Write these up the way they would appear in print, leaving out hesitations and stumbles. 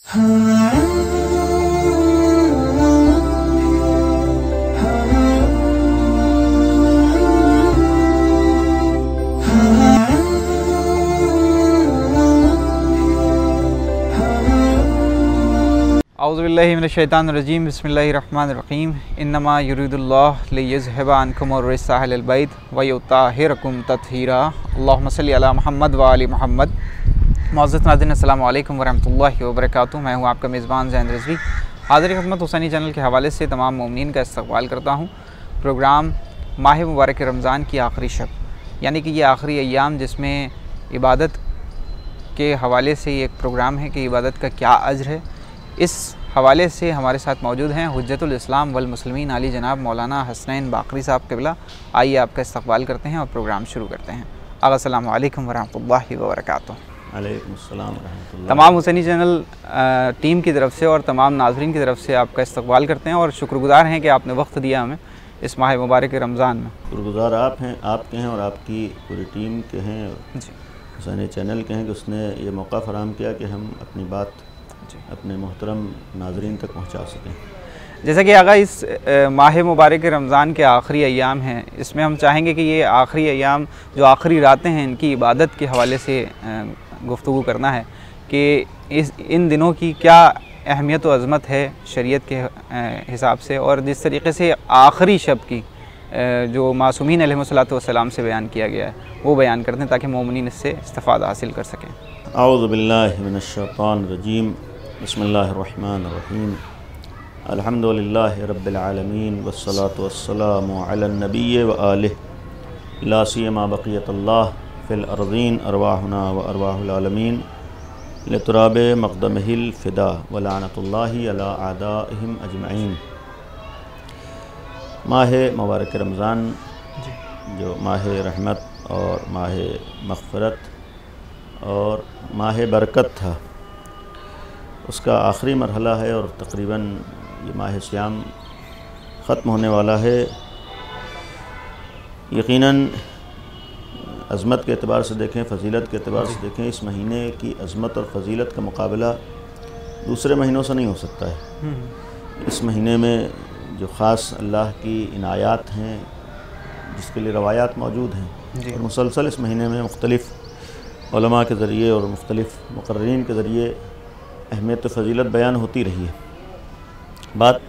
औज़ुबिल्लाहि मिनश्शैतानिर्रजीम बिस्मिल्लाहिर्रहमानिर्रहीम इन्नमा युरीदुल्लाहु लियुज़हिबा अन्कुम अर्रिज्सा अहलल बैत व युत्ताहिरकुम तत्हीरा अल्लाहुम्मा सल्लि अला मुहम्मद व आलि मुहम्मद। मुअज़्ज़ज़ नाज़रीन, अस्सलामु अलैकुम व रहमतुल्लाहि व बरकातुहू। मैं हूँ आपका मेज़बान ज़ैन रिज़वी। हाज़िर खिदमत हुसैनी चैनल के हवाले से तमाम मोमिनीन का इस्तक़बाल करता हूँ। प्रोग्राम माह मुबारक रमज़ान की आखिरी शब, यानी कि ये आखिरी अय्याम जिसमें इबादत के हवाले से ये एक प्रोग्राम है कि इबादत का क्या अज्र है। इस हवाले से हमारे साथ मौजूद हैं हुज्जतुल इस्लाम वल मुस्लिमीन आली जनाब मौलाना हसनैन बाक़री साहब क़िबला। आइए आपका इस्तक़बाल करते हैं और प्रोग्राम शुरू करते हैं। आगा अस्सलामु अलैकुम वरहमतुल्लाहि वबरकातुहू। अलैकुम अस्सलाम वरहमतुल्लाहि। तमाम हुसैनी चैनल टीम की तरफ से और तमाम नाज़रीन की तरफ से आपका इस्तक़बाल करते हैं और शुक्रगुज़ार हैं कि आपने वक्त दिया हमें इस माह मुबारक रमज़ान में। शुक्रगुज़ार आप हैं, आपके हैं और आपकी पूरी टीम के हैं, हुसैनी चैनल के हैं कि उसने ये मौका फ़राहम किया कि हम अपनी बात अपने मोहतरम नाज़रीन तक पहुँचा सकें। जैसा कि आगा इस माह मुबारक रमज़ान के आखिरी अय्याम हैं, इसमें हम चाहेंगे कि ये आखिरी अय्याम जो आखिरी रातें हैं इनकी इबादत के हवाले से गुफ्तगू करना है कि इन दिनों की क्या अहमियत व अज़मत है शरीयत के हिसाब से, और जिस तरीक़े से आखिरी शब की जो मासूमीन अलैहिमुस्सलातु वस्सलाम से बयान किया गया है वो बयान करते हैं ताकि मोमिनीन इससे इस्तिफ़ादा हासिल कर सकें। औज़ु बिल्लाहि मिनश्शैतानिर्रजीम बिस्मिल्लाहिर्रहमानिर्रहीम अल्हम्दुलिल्लाहि रब्बिल आलमीन वस्सलातु वस्सलामु अलन नबिय्यि व आलिहि ला सियमा बक़ियतुल्लाह फ़िल अर्ज़ीन अरवाहुना व अरवाहुल आलमीन लितुराबि मक़दमिहिल फ़िदा व लानतुल्लाहि अला आदाइहिम अजमईन। माह मुबारक रमज़ान जो माह रहमत और माह मग़फ़िरत और माह बरकत था, उसका आखिरी मरहला है और तकरीबन ये माह सियाम ख़त्म होने वाला है। यकीनन अज़मत के एतबार से देखें, फ़जीलत के एतबार से देखें, इस महीने की अज़मत और फ़जीलत का मुकाबला दूसरे महीनों से नहीं हो सकता है। इस महीने में जो ख़ास अल्लाह की इनायात हैं जिसके लिए रवायात मौजूद हैं और मुसलसल इस महीने में मुख्तलिफ़ उलमा के ज़रिए और मुख्तलिफ़ मुक़र्रिरीन के ज़रिए अहमियत फ़जीलत बयान होती रही है। बात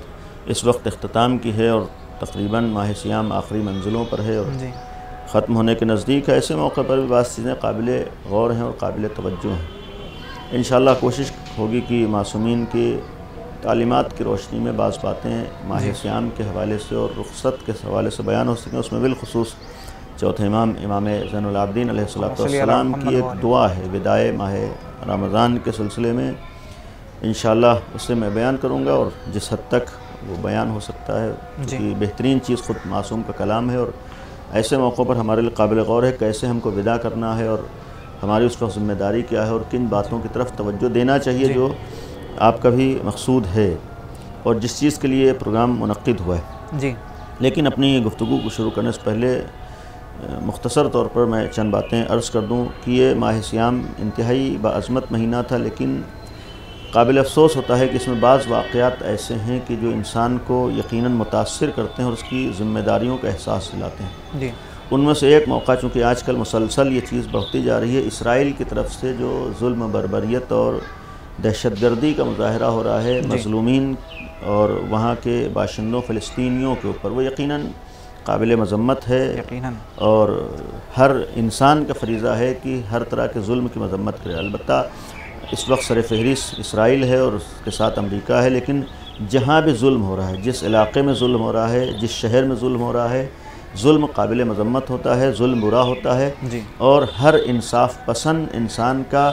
इस वक्त इख्तिताम की है और तकरीबन माह सियाम आखिरी मंजिलों पर है और ख़त्म होने के नज़दीक है। ऐसे मौके पर भी बात चीज़ें काबिल गौर हैं और काबिल तवज्जो हैं। इंशाअल्लाह कोशिश होगी कि मासूमीन की तालीमात की रोशनी में बाज़ बातें माह सियाम के हवाले से और रुख़्सत के हवाले से बयान हो सकें। उसमें बिलख़ुसूस चौथे इमाम ज़ैनुल आबिदीन अलैहिस्सलातु वस्सलाम की एक दुआ है विदाए माह रमज़ान के सिलसिले में। इंशाअल्लाह उससे मैं बयान करूँगा और जिस हद तक वो बयान हो सकता है, क्योंकि बेहतरीन चीज़ ख़ुद मासूम का कलाम है और ऐसे मौक़ों पर हमारे लिए काबिल गौर है कैसे हमको विदा करना है और हमारी उस वक्त ज़िम्मेदारी क्या है और किन बातों की तरफ तवज्जो देना चाहिए जो आपका भी मकसूद है और जिस चीज़ के लिए प्रोग्राम मुनक़्क़िद हुआ है जी। लेकिन अपनी गुफ्तगू को शुरू करने से पहले मुख्तसर तौर पर मैं चंद बातें अर्ज़ कर दूँ कि ये माह सियाम इंतहाई बाअज़मत महीना था, लेकिन काबिल अफ़सोस होता है कि इसमें बाज़ वाक़यात ऐसे हैं कि जो इंसान को यकीनन मुतासिर करते हैं और उसकी ज़िम्मेदारियों का एहसास दिलाते हैं जी। उनमें से एक मौका, चूँकि आजकल मुसलसल ये चीज़ बढ़ती जा रही है, इसराइल की तरफ से जो जुल्म बर्बरियत और दहशतगर्दी का मुज़ाहरा हो रहा है मज़लूमीन और वहाँ के बाशिंदों फ़लस्तीनियों के ऊपर, वो यकीनन काबिल मज़म्मत है यकीनन, और हर इंसान का फ़रीज़ा है कि हर तरह के जुल्म की मज़म्मत करे। अलबत्ता इस वक्त सर फ़हरिस्त इसराइल है और उसके साथ अमेरिका है, लेकिन जहाँ भी जुल्म हो रहा है, जिस इलाक़े में जुल्म हो रहा है, जिस शहर में जुल्म हो रहा है, जुल्म काबिल मज़म्मत होता है, जुल्म बुरा होता है और हर इंसाफ़ पसंद इंसान का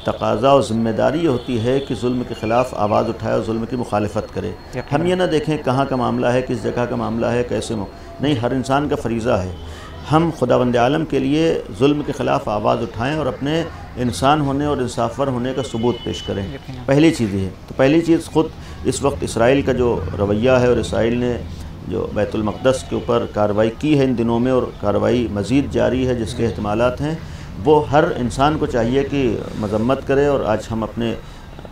तकाज़ा और ज़िम्मेदारी होती है कि जुल्म के ख़िलाफ़ आवाज़ उठाए और जुल्म की मुखालफत करे। हम ये ना देखें कहाँ का मामला है, किस जगह का मामला है, कैसे नहीं, हर इंसान का फ़रीज़ा है हम खुदावंद आलम के लिए जुल्म के ख़िलाफ़ आवाज़ उठाएं और अपने इंसान होने और इंसाफ़वर होने का सबूत पेश करें। पहली चीज़ ये। तो पहली चीज़ ख़ुद इस वक्त इसराइल का जो रवैया है और इसराइल ने जो बैतुल मक़दस के ऊपर कार्रवाई की है इन दिनों में और कार्रवाई मज़ीद जारी है जिसके एहतमालात हैं, वो हर इंसान को चाहिए कि मज़म्मत करे। और आज हम अपने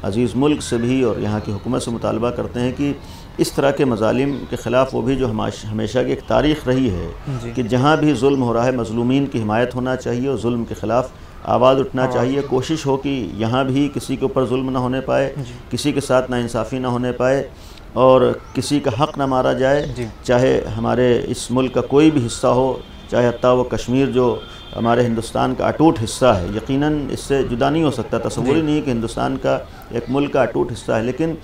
अज़ीज़ मुल्क से भी और यहाँ की हुकूमत से मुतालबा करते हैं कि इस तरह के मज़ालिम के ख़िलाफ़ वो भी जो हमेशा की एक तारीख़ रही है कि जहाँ भी जुल्म हो रहा है मज़लूमीन की हिमायत होना चाहिए और जुल्म के ख़िलाफ़ आवाज़ उठना चाहिए। कोशिश हो कि यहाँ भी किसी के ऊपर जुल्म ना होने पाए, किसी के साथ नाइंसाफ़ी ना होने पाए और किसी का हक़ ना मारा जाए, चाहे हमारे इस मुल्क का कोई भी हिस्सा हो, चाहे हत्ता वो कश्मीर जो हमारे हिंदुस्तान का अटूट हिस्सा है, यकीनन इससे जुदा नहीं हो सकता। तस्वुर ही नहीं है कि हिंदुस्तान का एक मुल्क का अटूट हिस्सा है, लेकिन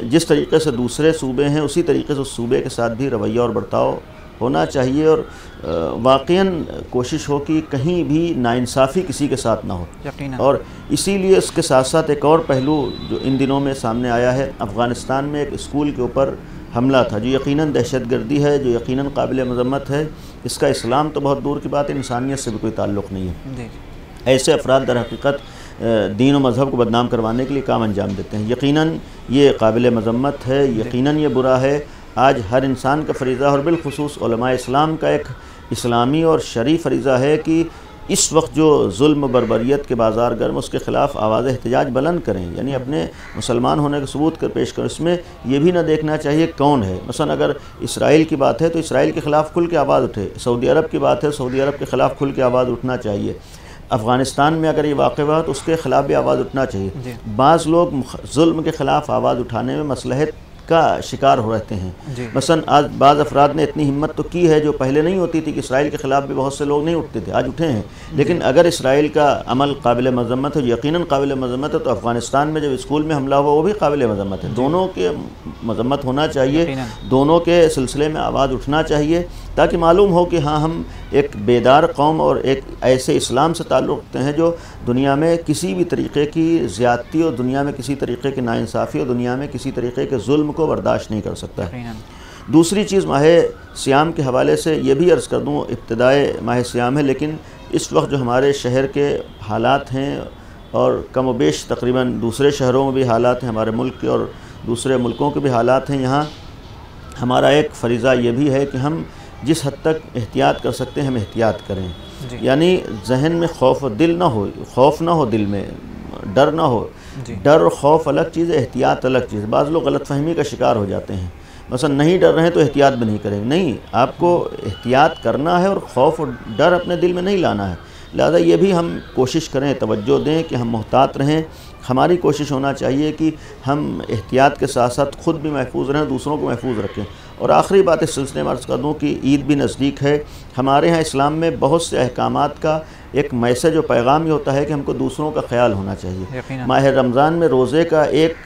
जिस तरीक़े से दूसरे सूबे हैं उसी तरीक़े से उस सूबे के साथ भी रवैया और बर्ताव होना चाहिए और वाक़ईन कोशिश हो कि कहीं भी नाइंसाफ़ी किसी के साथ ना हो। और इसीलिए इसके साथ साथ एक और पहलू जो इन दिनों में सामने आया है, अफ़गानिस्तान में एक स्कूल के ऊपर हमला था जो यकीनन दहशतगर्दी है, जो यकीनन काबिल मज़म्मत है। इसका इस्लाम तो बहुत दूर की बात है, इंसानियत से भी कोई ताल्लुक़ नहीं है। ऐसे अफराद दर हकीकत दीन और मज़हब को बदनाम करवाने के लिए काम अंजाम देते हैं। यकीनन ये काबिल मज़म्मत है, यकीनन ये बुरा है। आज हर इंसान का फ़रीज़ा और बिलख़ुसूस उलमाए इस्लाम का एक इस्लामी और शरई फ़रीज़ा है कि इस वक्त जो जुल्म बर्बरियत के बाज़ार गर्म उसके ख़िलाफ़ आवाज़ एहतजाज बुलंद करें, यानी अपने मुसलमान होने का सबूत कर पेश करें। इसमें ये भी ना देखना चाहिए कौन है। मसलन अगर इसराइल की बात है तो इसराइल के ख़िलाफ़ खुल के आवाज़ उठे, सऊदी अरब की बात है सऊदी अरब के ख़िलाफ़ खुल के आवाज़ उठना चाहिए। अफ़गानिस्तान में अगर ये वाक़या हुआ तो उसके ख़िलाफ़ भी आवाज़ उठना चाहिए। बाज़ लोग जुल्म के ख़िलाफ़ आवाज़ उठाने में मसलहत का शिकार हो रहते हैं। मसलन आज बाज़ अफराद ने इतनी हिम्मत तो की है जो पहले नहीं होती थी कि इसराइल के ख़िलाफ़ भी बहुत से लोग नहीं उठते थे, आज उठे हैं। लेकिन अगर इसराइल का अमल काबिल मज़म्मत है, यकीनन काबिल मज़म्मत है, तो अफ़गानिस्तान में जब स्कूल में हमला हुआ वो भी काबिल मज़म्मत है। दोनों के मज़म्मत होना चाहिए, दोनों के सिलसिले में आवाज़ उठना चाहिए ताकि मालूम हो कि हाँ हम एक बेदार कौम और एक ऐसे इस्लाम से ताल्लुक़ रखते हैं जो दुनिया में किसी भी तरीक़े की ज़्यादती और दुनिया में किसी तरीक़े की नाइंसाफ़ी और दुनिया में किसी तरीक़े के जुल्म को बर्दाश्त नहीं कर सकता है। दूसरी चीज़ माह सियाम के हवाले से ये भी अर्ज़ कर दूँ, इब्तिदाए माह सियाम है लेकिन इस वक्त जो हमारे शहर के हालात हैं और कम व बेश तकरीबन दूसरे शहरों में भी हालात हैं, हमारे मुल्क के और दूसरे मुल्कों के भी हालात हैं, यहाँ हमारा एक फ़रीज़ा ये भी है कि हम जिस हद तक एहतियात कर सकते हैं हम एहतियात करें। यानी जहन में खौफ दिल ना हो, खौफ ना हो दिल में, डर ना हो। डर और खौफ अलग चीज़ है, एहतियात अलग चीज़ है। बाज़ लोग गलतफ़हमी का शिकार हो जाते हैं, मसलन नहीं डर रहे हैं तो एहतियात भी नहीं करेंगे। नहीं, आपको एहतियात करना है और खौफ और डर अपने दिल में नहीं लाना है। लिहाजा ये भी हम कोशिश करें, तवज्जो दें कि हम मुहतात रहें। हमारी कोशिश होना चाहिए कि हम एहतियात के साथ साथ ख़ुद भी महफूज रहें, दूसरों को महफूज रखें। और आखिरी बात इस सिलसिले में अर्ज़ कर दूँ कि ईद भी नज़दीक है। हमारे यहाँ इस्लाम में बहुत से अहकामात का एक मैसेज और पैगाम ये होता है कि हमको दूसरों का ख्याल होना चाहिए। माह रमज़ान में रोज़े का एक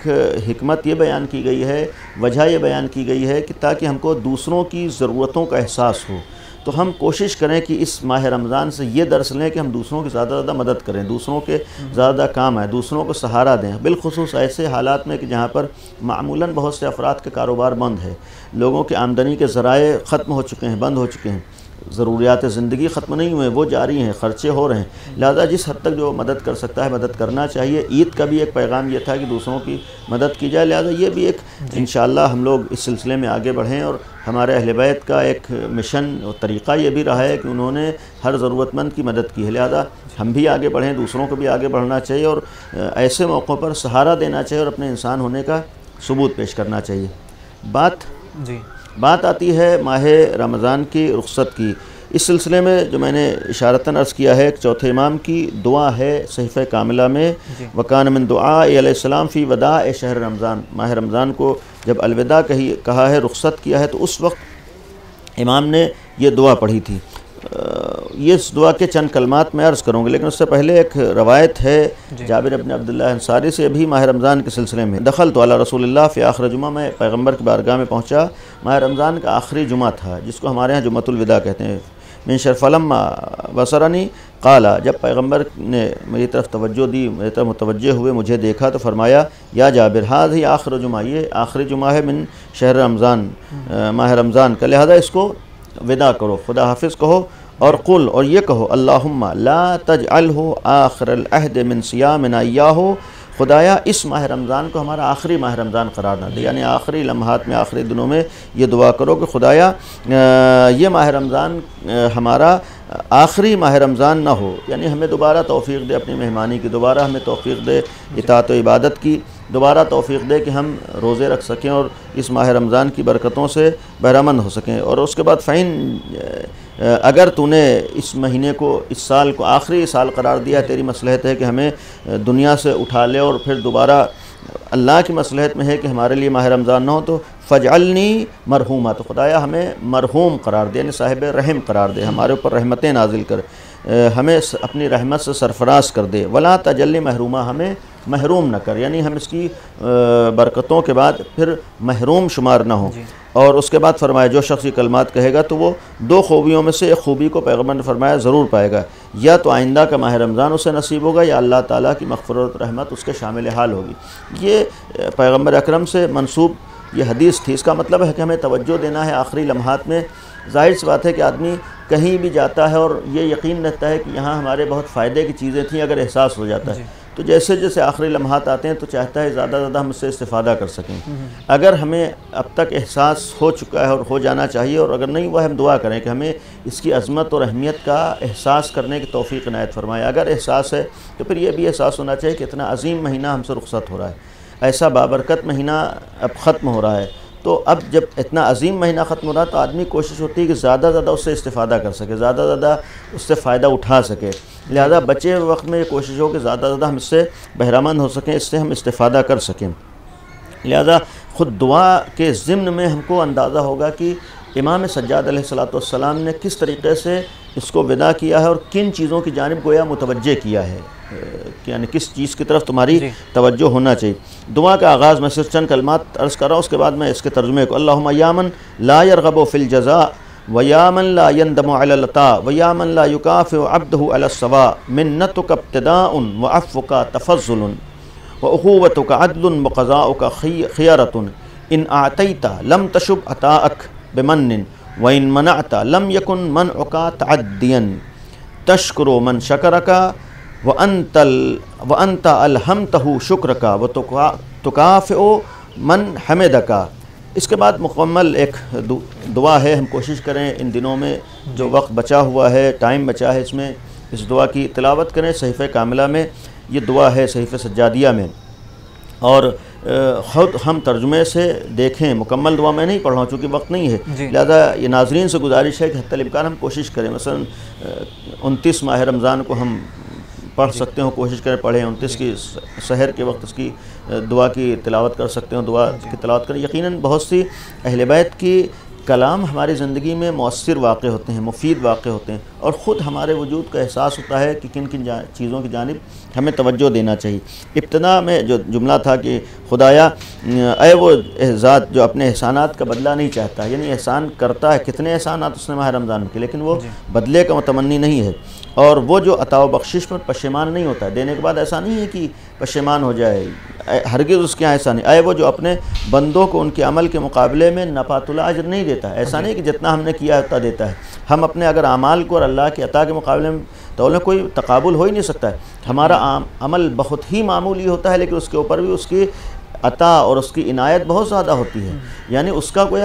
हिकमत ये बयान की गई है, वजह ये बयान की गई है कि ताकि हमको दूसरों की ज़रूरतों का एहसास हो। तो हम कोशिश करें कि इस माह रमज़ान से ये दर्स लें कि हम दूसरों की ज़्यादा से ज़्यादा मदद करें, दूसरों के ज़्यादा काम आए, दूसरों को सहारा दें। बिलख़ुसूस ऐसे हालात में कि जहाँ पर मामूलन बहुत से अफराद के कारोबार बंद है, लोगों के आमदनी के ज़राए ख़त्म हो चुके हैं, बंद हो चुके हैं, ज़रूरियात ज़िंदगी ख़त्म नहीं हुए, वो जारी हैं, ख़र्चे हो रहे हैं। लिहाजा जिस हद तक जो मदद कर सकता है मदद करना चाहिए। ईद का भी एक पैगाम ये था कि दूसरों की मदद की जाए। लिहाजा ये भी एक इंशाअल्लाह हम लोग इस सिलसिले में आगे बढ़ें। और हमारे अहले बैत का एक मिशन और तरीक़ा ये भी रहा है कि उन्होंने हर ज़रूरतमंद की मदद की है। लिहाजा हम भी आगे बढ़ें, दूसरों को भी आगे बढ़ना चाहिए और ऐसे मौक़ों पर सहारा देना चाहिए और अपने इंसान होने का सबूत पेश करना चाहिए। बात आती है माह रमज़ान की रुख़्सत की। इस सिलसिले में जो मैंने इशारतन अर्ज़ किया है, एक चौथे इमाम की दुआ है सहीफ़े कामिला में, वकान मिन दुआ अलैहिस्सलाम फ़ी वदा शहर रमज़ान। माह रमज़ान को जब अलविदा कहा है, रुख़्सत किया है, तो उस वक्त इमाम ने ये दुआ पढ़ी थी। ये इस दुआ के चंद कलमात में अर्ज़ करूँगा, लेकिन उससे पहले एक रवायत है जाबिर इब्न अब्दुल्लाह अंसारी से, अभी माह रमज़ान के सिलसिले में। दखल तो अला रसूलिल्लाह फ़ी आखिर जुमा, में पैगम्बर की बारगाह में पहुँचा। माह रमज़ान का आखिरी जुमा था जिसको हमारे यहाँ जुम्मतुल विदा कहते हैं। मिन शरफ़लम्मा बसरनी क़ाला, जब पैगम्बर ने मेरी तरफ तवज्जो दी, मेरी तरफ मुतवज्जे हुए, मुझे देखा तो फरमाया, या जाबिर हाज़ी आखिर जुमा, ये आखिरी जुमा है मिन शहर रमज़ान, माह रमज़ान का, लिहाजा इसको विदा करो, खुदा हाफिज़ कहो। और कुल, और ये कहो, अल्लाहुम्मा ला तजअलहु आखिरल अहद मिन सियामिना इय्याहु, खुदाया इस माह रमज़ान को हमारा आखिरी माह रमज़ान करार ना दे। यानी आखिरी लम्हात में, आखिरी दिनों में ये दुआ करो कि खुदाया ये माह रमज़ान हमारा आखिरी माह रमज़ान ना हो, यानी हमें दोबारा तौफ़ीक़ दे अपनी मेहमानी की, दोबारा हमें तौफ़ीक़ दे इताअत व इबादत की, दोबारा तौफ़ीक़ दे कि हम रोज़े रख सकें और इस माह रमज़ान की बरकतों से बहरामंद हो सकें। और उसके बाद फ़ैन अगर तूने इस महीने को, इस साल को आखिरी साल करार दिया, तेरी मसलहत है कि हमें दुनिया से उठा ले और फिर दोबारा अल्लाह की मसलहत में है कि हमारे लिए माह रमज़ान ना हो, तो फ़जअलनी मरहूमा, तो खुदाया हमें मरहूम करार दे, यानी साहिब रहम करार दे, हमारे ऊपर रहमतें नाजिल कर, हमें अपनी रहमत से सरफराज कर दे। वला तजल्ली महरूमा, हमें महरूम न कर, यानी हम इसकी बरकतों के बाद फिर महरूम शुमार ना हो। और उसके बाद फरमाया जो शख्स ये कलमात कहेगा तो वो दो खूबियों में से एक खूबी को पैगम्बर ने फरमाया ज़रूर पाएगा, या तो आइंदा का माह रमज़ान उसे नसीब होगा या अल्लाह ताला की मग़फ़िरत रहमत उसके शामिल हाल होगी। ये पैगम्बर अकरम से मंसूब ये हदीस थी। इसका मतलब है कि हमें तवज्जो देना है आखिरी लम्हात में। ज़ाहिर सी बात है कि आदमी कहीं भी जाता है और ये यकीन रहता है कि यहाँ हमारे बहुत फ़ायदे की चीज़ें थी, अगर एहसास हो जाता है तो जैसे जैसे आखिरी लम्हात आते हैं तो चाहता है ज़्यादा ज़्यादा हम इससे इस्तिफ़ादा कर सकें। अगर हमें अब तक एहसास हो चुका है और हो जाना चाहिए, और अगर नहीं हुआ है हम दुआ करें कि हमें इसकी अज़मत और अहमियत का एहसास करने की तौफ़ीक़ इनायत फ़रमाए। अगर एहसास है तो फिर यह भी एहसास होना चाहिए कि इतना अजीम महीना हमसे रुख़सत हो रहा है, ऐसा बाबरकत महीना अब ख़त्म हो रहा है। तो अब जब इतना अजीम महीना ख़त्म हो रहा है तो आदमी कोशिश होती है कि ज़्यादा ज़्यादा उससे इस्तिफ़ादा कर सके, ज़्यादा ज़्यादा उससे फ़ायदा उठा सके। लिहाजा बचे हुए वक्त में ये कोशिश हो कि ज़्यादा ज़्यादा हम इससे बहरामंद हो सकें, इससे हम इस्तिफ़ादा कर सकें। लिहाजा ख़ुद दुआ के ज़िम्न में हमको अंदाज़ा होगा कि इमाम सज्जाद अलैहिस्सलाम ने किस तरीक़े से इसको विदा किया है और किन चीज़ों की जानिब गोया मुतवज्जे किया है, यानी किस चीज़ की तरफ तुम्हारी तवज्जो होना चाहिए। दुआ का आगाज़ मैं सिर्फ चंद कलमात अर्ज़ कर रहा हूँ, उसके बाद मैं इसके तर्जुमे को अल्लाहुम्मा या मन ला यरग़बु फ़िल जज़ा व या मन ला यंदमु अलल अता व या मन ला युकाफ़िउ अब्दहु अलस सवा मिन्नतुका इब्तिदाउन व अफ़्वुका तफ़ज़्ज़ुलुन व उख़ुवतुका अदलुन व क़ज़ाउका ख़ियरतुन इन आतैता लम तशुब अताअक बिमन्निन व इन मनअता लम यकुन मनउका तअद्दियन तशकुरु मन शकरका व अंत अलहमतहु शुक्रका व तुकाफ़िउ मन हमिदका। इसके बाद मुकम्मल एक दुआ है। हम कोशिश करें इन दिनों में जो वक्त बचा हुआ है, टाइम बचा है, इसमें इस दुआ की तिलावत करें। सहीफ़े कामिला में ये दुआ है, सहीफ़े सज्जादिया में, और ख़ुद हम तर्जुमे से देखें। मुकम्मल दुआ मैं नहीं पढ़ रहा हूँ चूँकि वक्त नहीं है, लिहाजा ये नाज़रीन से गुजारिश है कि हत्तल इम्कान हम कोशिश करें। मसलन 29 माह रमज़ान को हम पढ़ सकते हो, कोशिश करें पढ़ें। 29 की सहर के वक्त उसकी दुआ की तिलावत कर सकते हो, दुआ की तिलावत करें। यकीनन बहुत सी अहले बैत की कलाम हमारी ज़िंदगी में मौसर वाक़ होते हैं, मुफीद वाक़ होते हैं, और ख़ुद हमारे वजूद का एहसास होता है कि किन किन चीज़ों की जानिब हमें तवज्जो देना चाहिए। इब्तिदा में जो जुमला था कि खुदाया ऐ वो ज़ात जो अपने एहसानात का बदला नहीं चाहता, यानी एहसान करता है, कितने एहसानात उसने माह रमज़ान में किए, लेकिन वो बदले का मुतमन्नी नहीं है। और वो जो अता व बख्शिश पर पशेमान नहीं होता है, देने के बाद ऐसा नहीं है कि पशेमान हो जाए, हरगिज़ उसके यहाँ ऐसा नहीं। आए वो जो अपने बंदों को उनके अमल के मुकाबले में नफ़ातुल अज्र नहीं देता है। ऐसा नहीं कि जितना हमने किया उतना देता है। हम अपने अगर अमाल को और अल्लाह के अता के मुकाबले में तो कोई तकाबुल हो ही नहीं सकता है। हमारा अमल बहुत ही मामूली होता है, लेकिन उसके ऊपर भी उसकी अता और उसकी इनायत बहुत ज़्यादा होती है। यानी उसका कोई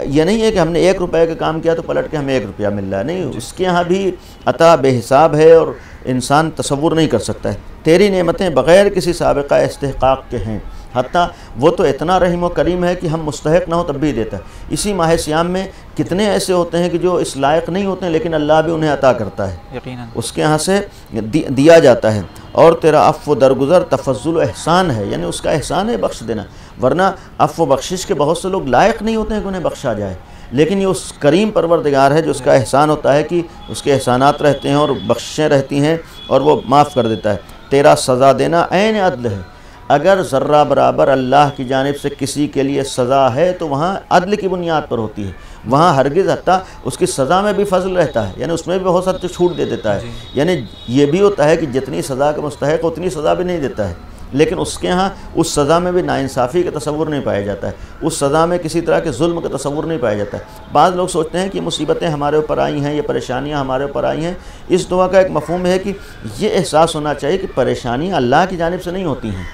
ये नहीं है कि हमने 1 रुपये का काम किया तो पलट के हमें 1 रुपया मिल रहा है, नहीं, उसके यहाँ भी अता बेहिसाब है और इंसान तसव्वुर नहीं कर सकता है। तेरी नेमतें बग़ैर किसी साबिक़ा इस्तिहक़ाक़ के हैं, हत्ता वो तो इतना रहीम व करीम है कि हम मुस्तहिक़ ना हो तब भी देता है। इसी माह सियाम में कितने ऐसे होते हैं कि जो इस लायक नहीं होते हैं, लेकिन अल्लाह भी उन्हें अता करता है, यकीनन उसके यहाँ से दिया जाता है। और तेरा अफ़्व दरगुज़र तफ़ज़्ज़ुल एहसान है, यानी उसका एहसान है बख्श देना। वरना अफ़्व बख्शिश के बहुत से लोग लायक नहीं होते हैं कि उन्हें बख्शा जाए, लेकिन ये उस करीम परवरदिगार है जो उसका एहसान होता है कि उसके एहसानात रहते हैं और बख्शिशें रहती हैं और वो माफ़ कर देता है। तेरा सज़ा देना ऐन अदल है। अगर ज़र्रा बराबर अल्लाह की जानिब से किसी के लिए सज़ा है तो वहाँ अदल की बुनियाद पर होती है, वहाँ हरगिज़ हत्ता उसकी सज़ा में भी फजल रहता है, यानी उसमें भी बहुत सारी छूट दे देता है। यानी ये भी होता है कि जितनी सज़ा का मुस्तहिक़ उतनी सज़ा भी नहीं देता है, लेकिन उसके यहाँ उस सज़ा में भी नाइंसाफ़ी का तसव्वुर नहीं पाया जाता है, उस सज़ा में किसी तरह के जुल्म का तसव्वुर नहीं पाया जाता है। बाज़ लोग सोचते हैं कि मुसीबतें हमारे ऊपर आई हैं, ये परेशानियाँ हमारे ऊपर आई हैं। इस दुआ का एक मफ़हूम है कि ये एहसास होना चाहिए कि परेशानियाँ अल्लाह की जानिब से नहीं होती हैं,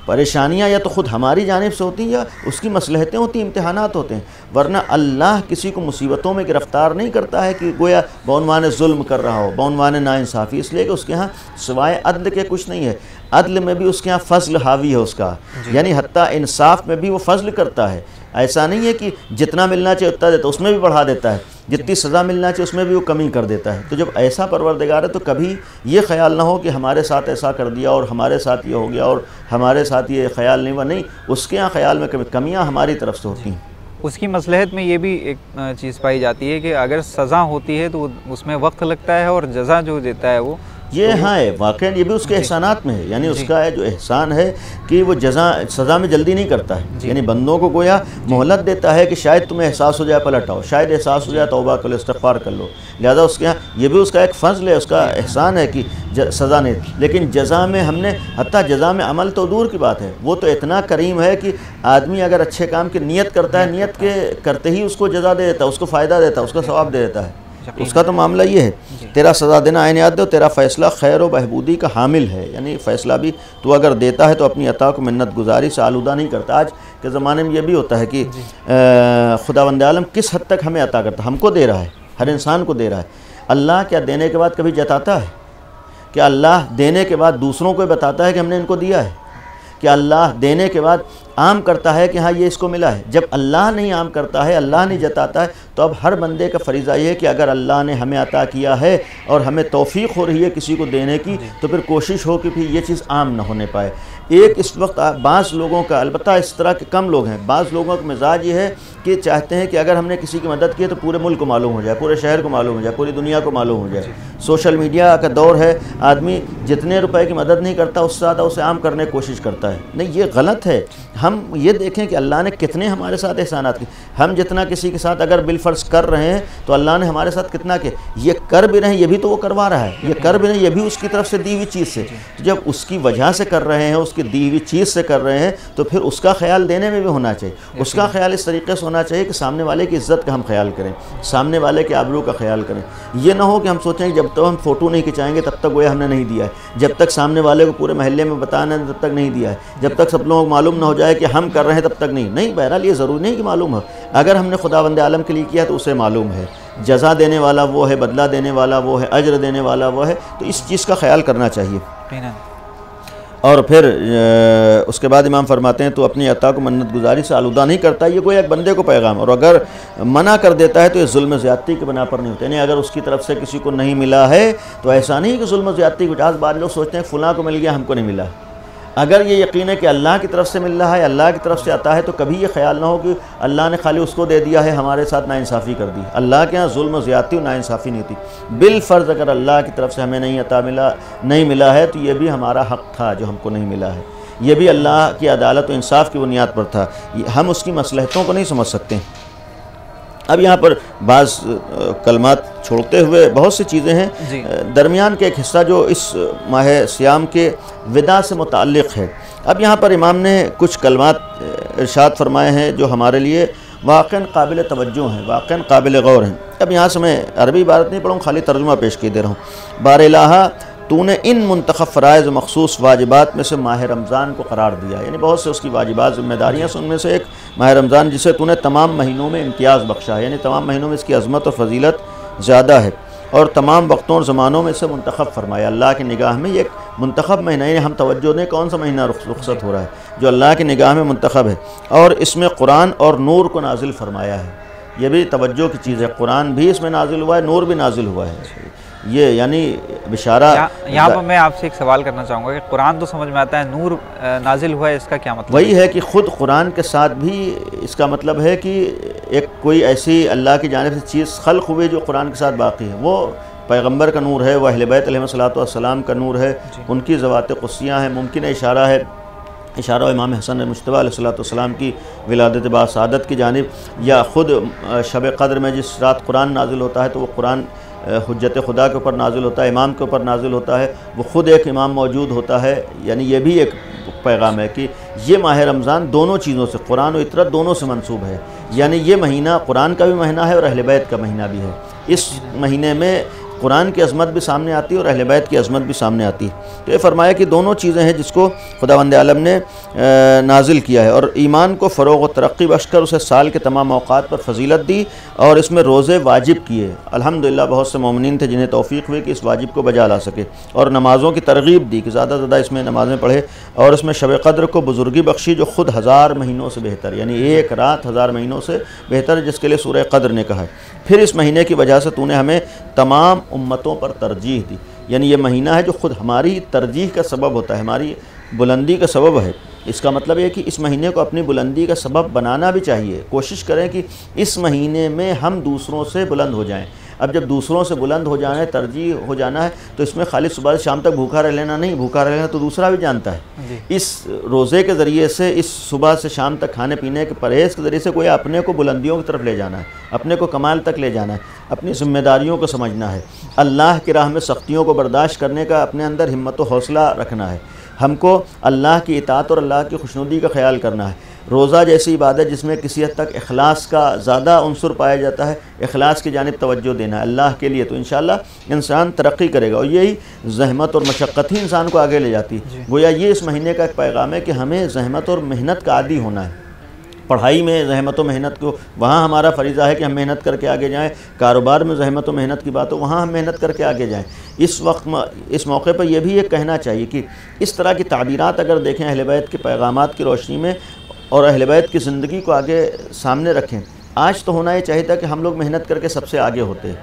परेशानियाँ या तो ख़ुद हमारी जानिब से होती हैं या उसकी मसलहतें होती हैं, इम्तिहानात होते हैं। वरना अल्लाह किसी को मुसीबतों में गिरफ़्तार नहीं करता है कि गोया बउनवान जुल्म कर रहा हो, बउनवान नाइंसाफ़ी, इसलिए कि उसके यहाँ सिवाय अदल के कुछ नहीं है। अदल में भी उसके यहाँ फ़ज़ल हावी है उसका, यानी हत्ता इंसाफ में भी वो फ़ज़ल करता है। ऐसा नहीं है कि जितना मिलना चाहिए उतना देता है, उसमें भी बढ़ा देता है, जितनी सज़ा मिलना चाहिए उसमें भी वो कमी कर देता है। तो जब ऐसा परवरदिगार है तो कभी ये ख्याल ना हो कि हमारे साथ ऐसा कर दिया और हमारे साथ ये हो गया और हमारे साथ ये ख्याल नहीं हुआ, नहीं, उसके यहाँ ख्याल में कमियाँ हमारी तरफ से होती हैं। उसकी मसलहत में ये भी एक चीज़ पाई जाती है कि अगर सज़ा होती है तो उसमें वक्त लगता है और जज़ा जो देता है वो ये हाँ है, वाकई ये भी उसके एहसानात में है। यानी उसका है जो एहसान है कि वो सज़ा में जल्दी नहीं करता है, यानी बंदों को गोया मोहलत देता है कि शायद तुम्हें एहसास हो जाए पलट आओ, शायद एहसास हो जाए तौबा कर लो, इस्तिग़फ़ार कर लो। लिहाजा उसके यहाँ ये भी उसका एक फ़ज़ल है, उसका एहसान है कि सज़ा नहीं। लेकिन जज़ा में हमने हत्ता जज़ा में अमल तो दूर की बात है, वो तो इतना करीम है कि आदमी अगर अच्छे काम की नीयत करता है, नीयत के करते ही उसको जज़ा दे देता है, उसको फ़ायदा देता है, उसका सवाब दे देता है। उसका तो मामला ये है, तेरा सज़ा देना आइन याद दो, तेरा फ़ैसला खैर व बहबूदी का हामिल है। यानी फ़ैसला भी तू अगर देता है तो अपनी अता को मिन्नत गुजारी से आलूदा नहीं करता। आज के ज़माने में ये भी होता है कि खुदावंद आलम किस हद तक हमें अता करता, हमको दे रहा है, हर इंसान को दे रहा है। अल्लाह क्या देने के बाद कभी जताता है? क्या अल्लाह देने के बाद दूसरों को बताता है कि हमने इनको दिया है? क्या अल्लाह देने के बाद आम करता है कि हाँ ये इसको मिला है? जब अल्लाह नहीं आम करता है, अल्लाह नहीं जताता है, तो अब हर बंदे का फ़रीज़ा ये है कि अगर अल्लाह ने हमें अता किया है और हमें तौफ़ीक़ हो रही है किसी को देने की, तो फिर कोशिश हो कि फिर ये चीज़ आम ना होने पाए। एक इस वक्त बाज़ लोगों का, अलबत्ता इस तरह के कम लोग हैं, बाज़ लोगों का मिजाज ये है कि चाहते हैं कि अगर हमने किसी की मदद की है तो पूरे मुल्क को मालूम हो जाए, पूरे शहर को मालूम हो जाए, पूरी दुनिया को मालूम हो जाए। सोशल मीडिया का दौर है, आदमी जितने रुपए की मदद नहीं करता उससे ज़्यादा उसे आम करने की कोशिश करता है। नहीं, ये गलत है। हम ये देखें कि अल्लाह ने कितने हमारे साथ एहसानात किए। हम जितना किसी के साथ अगर बिलफर्ज कर रहे हैं तो अल्लाह ने हमारे साथ कितना किया। ये कर भी रहे हैं, ये भी तो वो करवा रहा है, ये कर भी रहे हैं, ये भी उसकी तरफ से दी हुई चीज़ से। तो जब उसकी वजह से कर रहे हैं, उसकी दी हुई चीज़ से कर रहे हैं, तो फिर उसका ख्याल देने में भी होना चाहिए। उसका ख्याल इस तरीके से होना चाहिए कि सामने वाले की इज़्ज़त का हम ख्याल करें, सामने वाले के आबरू का ख्याल करें। ये ना हो कि हम सोचें कि जब तक हम फ़ोटो नहीं खिंचाएंगे तब तक गोया हमने नहीं दिया है, जब तक सामने वाले को पूरे महल्ले में बताना है तब तक नहीं दिया है, जब तक सब लोगों को मालूम ना हो जाए कि हम कर रहे हैं तब तक नहीं। बहरहाल ये ज़रूरी नहीं कि मालूम हो। अगर हमने खुदावंद आलम के लिए किया तो उसे मालूम है, जज़ा देने वाला वो है, बदला देने वाला वो है, अज्र देने वाला वो है। तो इस चीज़ का ख्याल करना चाहिए। और फिर उसके बाद इमाम फरमाते हैं तो अपनी अता को मन्नत गुजारी से आलूदा नहीं करता। ये कोई एक बंदे को पैगाम, और अगर मना कर देता है तो ये जुल्म ज़्यादती के बना पर नहीं होते। यानी अगर उसकी तरफ से किसी को नहीं मिला है तो ऐसा नहीं कि जुल्म ज़्यादती कुछ। आज बाद लोग सोचते हैं फ़लाँ को मिल गया हमको नहीं मिला। अगर ये यकीन है कि अल्लाह की तरफ से मिल रहा है, अल्लाह की तरफ से आता है, तो कभी ये ख्याल ना हो कि अल्लाह ने खाली उसको दे दिया है, हमारे साथ नाइंसाफ़ी कर दी। अल्लाह के यहाँ जुल्म ज़्यादती और नाइंसाफ़ी नहीं होती। बिलफ़र्ज़ अगर अल्लाह की तरफ से हमें नहीं मिला है तो ये भी हमारा हक़ था जो हमको नहीं मिला है। ये भी अल्लाह की अदालत और इंसाफ की बुनियाद पर था। हम उसकी मसलहतों को नहीं समझ सकते। अब यहाँ पर बाज़ कलमात छोड़ते हुए बहुत सी चीज़ें हैं। दरमियान के एक हिस्सा जो इस माह सियाम के विदा से मुताल्लिक़ है। अब यहाँ पर इमाम ने कुछ कलमात इरशाद फरमाए हैं जो हमारे लिए वाक़ई काबिल तवज्जो हैं, वाक़ई काबिल गौर हैं। अब यहाँ से मैं अरबी इबारत नहीं पढ़ूँ, खाली तर्जुमा पेश किए दे रहा हूँ। बार इलाहा तूने इन मुंतखब फ़राइज़ मखसूस वाजिबात में से माह रमज़ान को करार दिया। यानी बहुत से उसकी वाजिबात ज़िम्मेदारियाँ हैं, उनमें से एक माह रमज़ान जिसे तूने तमाम महीनों में इम्तियाज़ बख्शा है। यानी तमाम महीनों में इसकी अज़मत और फ़जीलत ज़्यादा है और तमाम वक्तों और ज़मानों में इसे मुंतखब फरमाया। अल्लाह की निगाह में ये एक मुंतखब महीना है। हम तवज्जो दें कौन सा महीना रुखसत हो रहा है जो अल्लाह की निगाह में मुंतखब है। और इसमें कुरान और नूर को नाजिल फरमाया है। ये भी तवज्जो की चीज़ है। कुरान भी इसमें नाजिल हुआ है, नूर भी नाजिल हुआ है। ये यानी बिशारा। यहाँ पर मैं आपसे एक सवाल करना चाहूँगा कि कुरान तो समझ में आता है, नूर नाजिल हुआ है, इसका क्या मतलब? वही है कि ख़ुद कुरान के साथ भी इसका मतलब है कि एक कोई ऐसी अल्लाह की जानिब से चीज़ खल्क़ हुई जो कुरान के साथ बाकी है। वो पैगम्बर का नूर है, वह अहले बैत अलैहिस्सलातु वस्सलाम का नूर है, उनकी ज़वात क़ुद्सियाँ हैं। मुमकिन इशारा है, इशारा इमाम हसन मुज्तबा अलैहिस्सलातु वस्सलाम की विलादत बासादत की जानिब, या ख़ुद शब क़द्र में जिस रात कुरान नाजिल होता है तो वो कुरान हुज्जत खुदा के ऊपर नाजिल होता है, इमाम के ऊपर नाजिल होता है, वो ख़ुद एक इमाम मौजूद होता है। यानी ये भी एक पैगाम है कि ये माह रमज़ान दोनों चीज़ों से, कुरान और इतरत दोनों से मंसूब है। यानी ये महीना कुरान का भी महीना है और अहले बैत का महीना भी है। इस महीने में कुरान की अज़मत भी सामने आती है और अहले बैत की अज़मत भी सामने आती है। तो ये फरमाया कि दोनों चीज़ें हैं जिसको खुदावंद आलम ने नाजिल किया है, और ईमान को फ़रोग़ व तरक्की बख्शकर उसे साल के तमाम औक़ात पर फजीलत दी और इसमें रोज़े वाजिब किए। अल्हम्दुलिल्लाह बहुत से मोमिनीन थे जिन्हें तौफ़ीक़ हुई कि इस वाजिब को बजा ला सके, और नमाज़ों की तरगीब दी कि ज़्यादा से ज़्यादा इसमें नमाज़ें पढ़े, और इसमें शब क़द्र को बुज़ुर्गी बख्शी जो ख़ुद 1000 महीनों से बेहतर, यानी एक रात 1000 महीनों से बेहतर है, जिसके लिए सूरह क़द्र ने कहा है। फिर इस महीने की वजह से तूने हमें तमाम उम्मतों पर तरजीह दी, यानी ये महीना है जो ख़ुद हमारी तरजीह का सबब होता है, हमारी बुलंदी का सबब है। इसका मतलब है कि इस महीने को अपनी बुलंदी का सबब बनाना भी चाहिए। कोशिश करें कि इस महीने में हम दूसरों से बुलंद हो जाएं। अब जब दूसरों से बुलंद हो जाना है, तरजीह हो जाना है, तो इसमें खाली सुबह से शाम तक भूखा रह लेना नहीं, भूखा रह लेना तो दूसरा भी जानता है। इस रोज़े के ज़रिए से, इस सुबह से शाम तक खाने पीने के परहेज़ के ज़रिए से कोई अपने को बुलंदियों की तरफ ले जाना है, अपने को कमाल तक ले जाना है, अपनी ज़िम्मेदारियों को समझना है, अल्लाह की राह में सख्तियों को बर्दाश्त करने का अपने अंदर हिम्मत व हौसला रखना है, हमको अल्लाह की इताअत और अल्लाह की खुशनुदी का ख्याल करना है। रोज़ा जैसी इबादत जिसमें किसी हद तक इखलास का ज़्यादा उन्सुर पाया जाता है, इखलास की जानिब तवज्जो देना है अल्लाह के लिए, तो इंशाअल्लाह इंसान तरक्की करेगा। और यही ज़हमत और मशक्क़त ही इंसान को आगे ले जाती है। गोया ये इस महीने का एक पैगाम है कि हमें ज़हमत और मेहनत का आदी होना है। पढ़ाई में ज़हमत व मेहनत को, वहाँ हमारा फ़रीज़ा है कि हम मेहनत करके आगे जाएँ। कारोबार में ज़हमत व मेहनत की बात हो, वहाँ हम मेहनत करके आगे जाएँ। इस वक्त इस मौके पर यह भी एक कहना चाहिए कि इस तरह की ताबीरात अगर देखें अहले बैत के पैगामात की रोशनी में और अहले बैत की ज़िंदगी को आगे सामने रखें। आज तो होना ये चाहिए था कि हम लोग मेहनत करके सबसे आगे होते।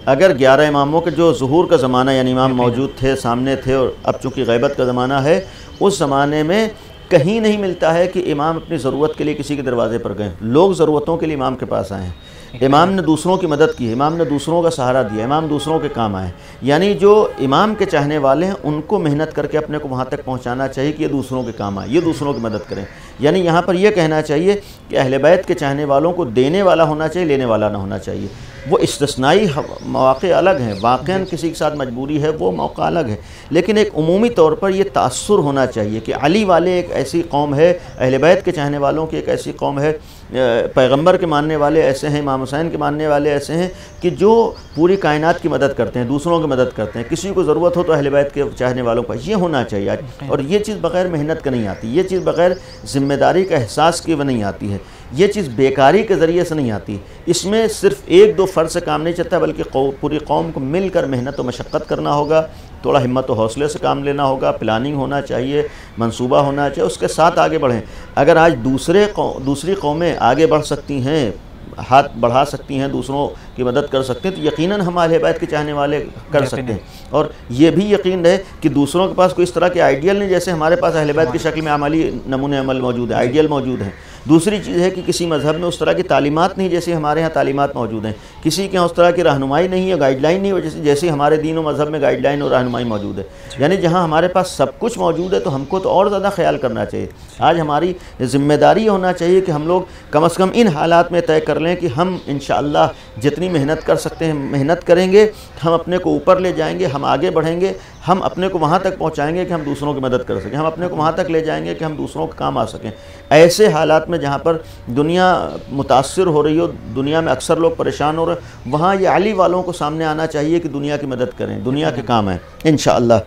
अगर 11 इमामों के जो ज़ुहूर का ज़माना, यानी इमाम मौजूद थे, सामने थे, और अब चूँकि ग़ैबत का ज़माना है, उस ज़माने में कहीं नहीं मिलता है कि इमाम अपनी ज़रूरत के लिए किसी के दरवाज़े पर गए। लोग ज़रूरतों के लिए इमाम के पास आए हैं। इमाम ने दूसरों की मदद की, इमाम ने दूसरों का सहारा दिया, इमाम दूसरों के काम आए। यानी जो इमाम के चाहने वाले हैं उनको मेहनत करके अपने को वहाँ तक पहुँचाना चाहिए कि ये दूसरों के काम आए, ये दूसरों की मदद करें। यानी यहाँ पर यह कहना चाहिए कि अहले बैत के चाहने वालों को देने वाला होना चाहिए, लेने वाला ना होना चाहिए। वो इस्तिस्नाई मौक़े अलग हैं, वाक़ईन किसी के साथ मजबूरी है, वो मौका अलग है, लेकिन एक उमूमी तौर पर यह तासुर होना चाहिए कि अली वाले एक ऐसी कौम है, अहले बैत के चाहने वालों की एक ऐसी कौम है, पैगंबर के मानने वाले ऐसे हैं, इमाम हुसैन के मानने वाले ऐसे हैं कि जो पूरी कायनात की मदद करते हैं, दूसरों की मदद करते हैं। किसी को ज़रूरत हो तो अहले बैत के चाहने वालों का ये होना चाहिए। और ये चीज़ बग़ैर मेहनत का नहीं आती, ये चीज़ बग़ैर ज़िम्मेदारी का एहसास किए नहीं आती है, ये चीज़ बेकारी के ज़रिए से नहीं आती। इसमें सिर्फ़ एक दो फ़र्द से काम नहीं चलता, बल्कि पूरी कौम को मिलकर मेहनत व मशक्क़त करना होगा, थोड़ा हिम्मत व हौसले से काम लेना होगा, प्लानिंग होना चाहिए, मंसूबा होना चाहिए, उसके साथ आगे बढ़ें। अगर आज दूसरी कौमें आगे बढ़ सकती हैं, हाथ बढ़ा सकती हैं, दूसरों की मदद कर सकते हैं, तो यकीनन हम अहले बैत के चाहने वाले कर सकते हैं। और ये भी यकीन रहे कि दूसरों के पास कोई इस तरह के आइडियल नहीं जैसे हमारे पास अहले बैत की शक्ल में अमली नमूने अमल मौजूद है, आइडियल मौजूद है। दूसरी चीज़ है कि किसी मज़हब में उस तरह की तालीमात नहीं जैसे हमारे यहाँ तालीमात मौजूद हैं, किसी के यहाँ उस तरह की रहनुमाई नहीं है, गाइडलाइन नहीं है जैसे हमारे दीन और मज़हब में गाइडलाइन और रहनुमाई मौजूद है। यानी जहाँ हमारे पास सब कुछ मौजूद है तो हमको तो और ज़्यादा ख्याल करना चाहिए। आज हमारी ज़िम्मेदारी होना चाहिए कि हम लोग कम से कम इन हालात में तय कर लें कि हम इंशाअल्लाह जितनी मेहनत कर सकते हैं मेहनत करेंगे, हम अपने को ऊपर ले जाएंगे, हम आगे बढ़ेंगे, हम अपने को वहाँ तक पहुँचाएंगे कि हम दूसरों की मदद कर सकें, हम अपने को वहाँ तक ले जाएंगे कि हम दूसरों के काम आ सकें। ऐसे हालात में जहाँ पर दुनिया मुतासिर हो रही हो, दुनिया में अक्सर लोग परेशान हो रहे, वहाँ ये अली वालों को सामने आना चाहिए कि दुनिया की मदद करें, दुनिया के काम है इंशाअल्लाह।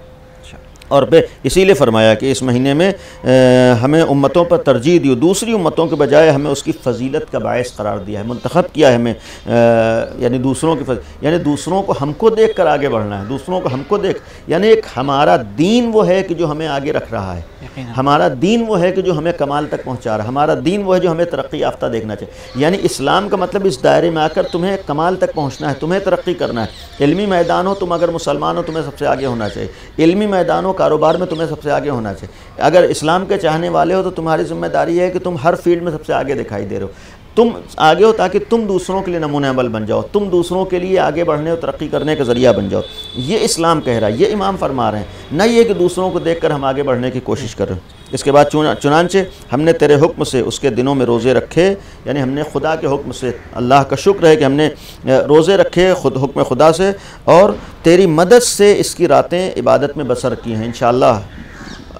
और फिर इसीलिए फरमाया कि इस महीने में हमें उम्मतों पर तरजीह दी, दूसरी उम्मतों के बजाय हमें उसकी फ़जीलत का बायस करार दिया है, मुंतखब किया है हमें, यानी दूसरों की यानी दूसरों को हमको देख कर आगे बढ़ना है, दूसरों को हमको देख, यानी एक हमारा दीन वो है कि जो हमें आगे रख रहा है, हमारा दीन वो है कि जो हमें कमाल तक पहुँचा रहा है, हमारा दीन वो है जो हमें तरक्की याफ्ता देखना चाहिए। यानी इस्लाम का मतलब इस दायरे में आकर तुम्हें कमाल तक पहुँचना है, तुम्हें तरक्की करना है। इल्मी मैदान हो, तुम अगर मुसलमान हो तुम्हें सबसे आगे होना चाहिए, इल्मी मैदान हो, कारोबार में तुम्हें सबसे आगे होना चाहिए। अगर इस्लाम के चाहने वाले हो तो तुम्हारी जिम्मेदारी है कि तुम हर फील्ड में सबसे आगे दिखाई दे रहे हो, तुम आगे हो ताकि तुम दूसरों के लिए नमूने अमल बन जाओ, तुम दूसरों के लिए आगे बढ़ने और तरक्की करने का ज़रिया बन जाओ। ये इस्लाम कह रहा है, ये इमाम फरमा रहे हैं, न ये कि दूसरों को देखकर हम आगे बढ़ने की कोशिश कर रहे हैं। इसके बाद चुनांचे हमने तेरे हुक्म से उसके दिनों में रोज़े रखे, यानी हमने खुदा के हुक्म से, अल्लाह का शुक्र है कि हमने रोज़े रखे हुक्म खुदा से, और तेरी मदद से इसकी रातें इबादत में बसर की हैं। इंशाअल्लाह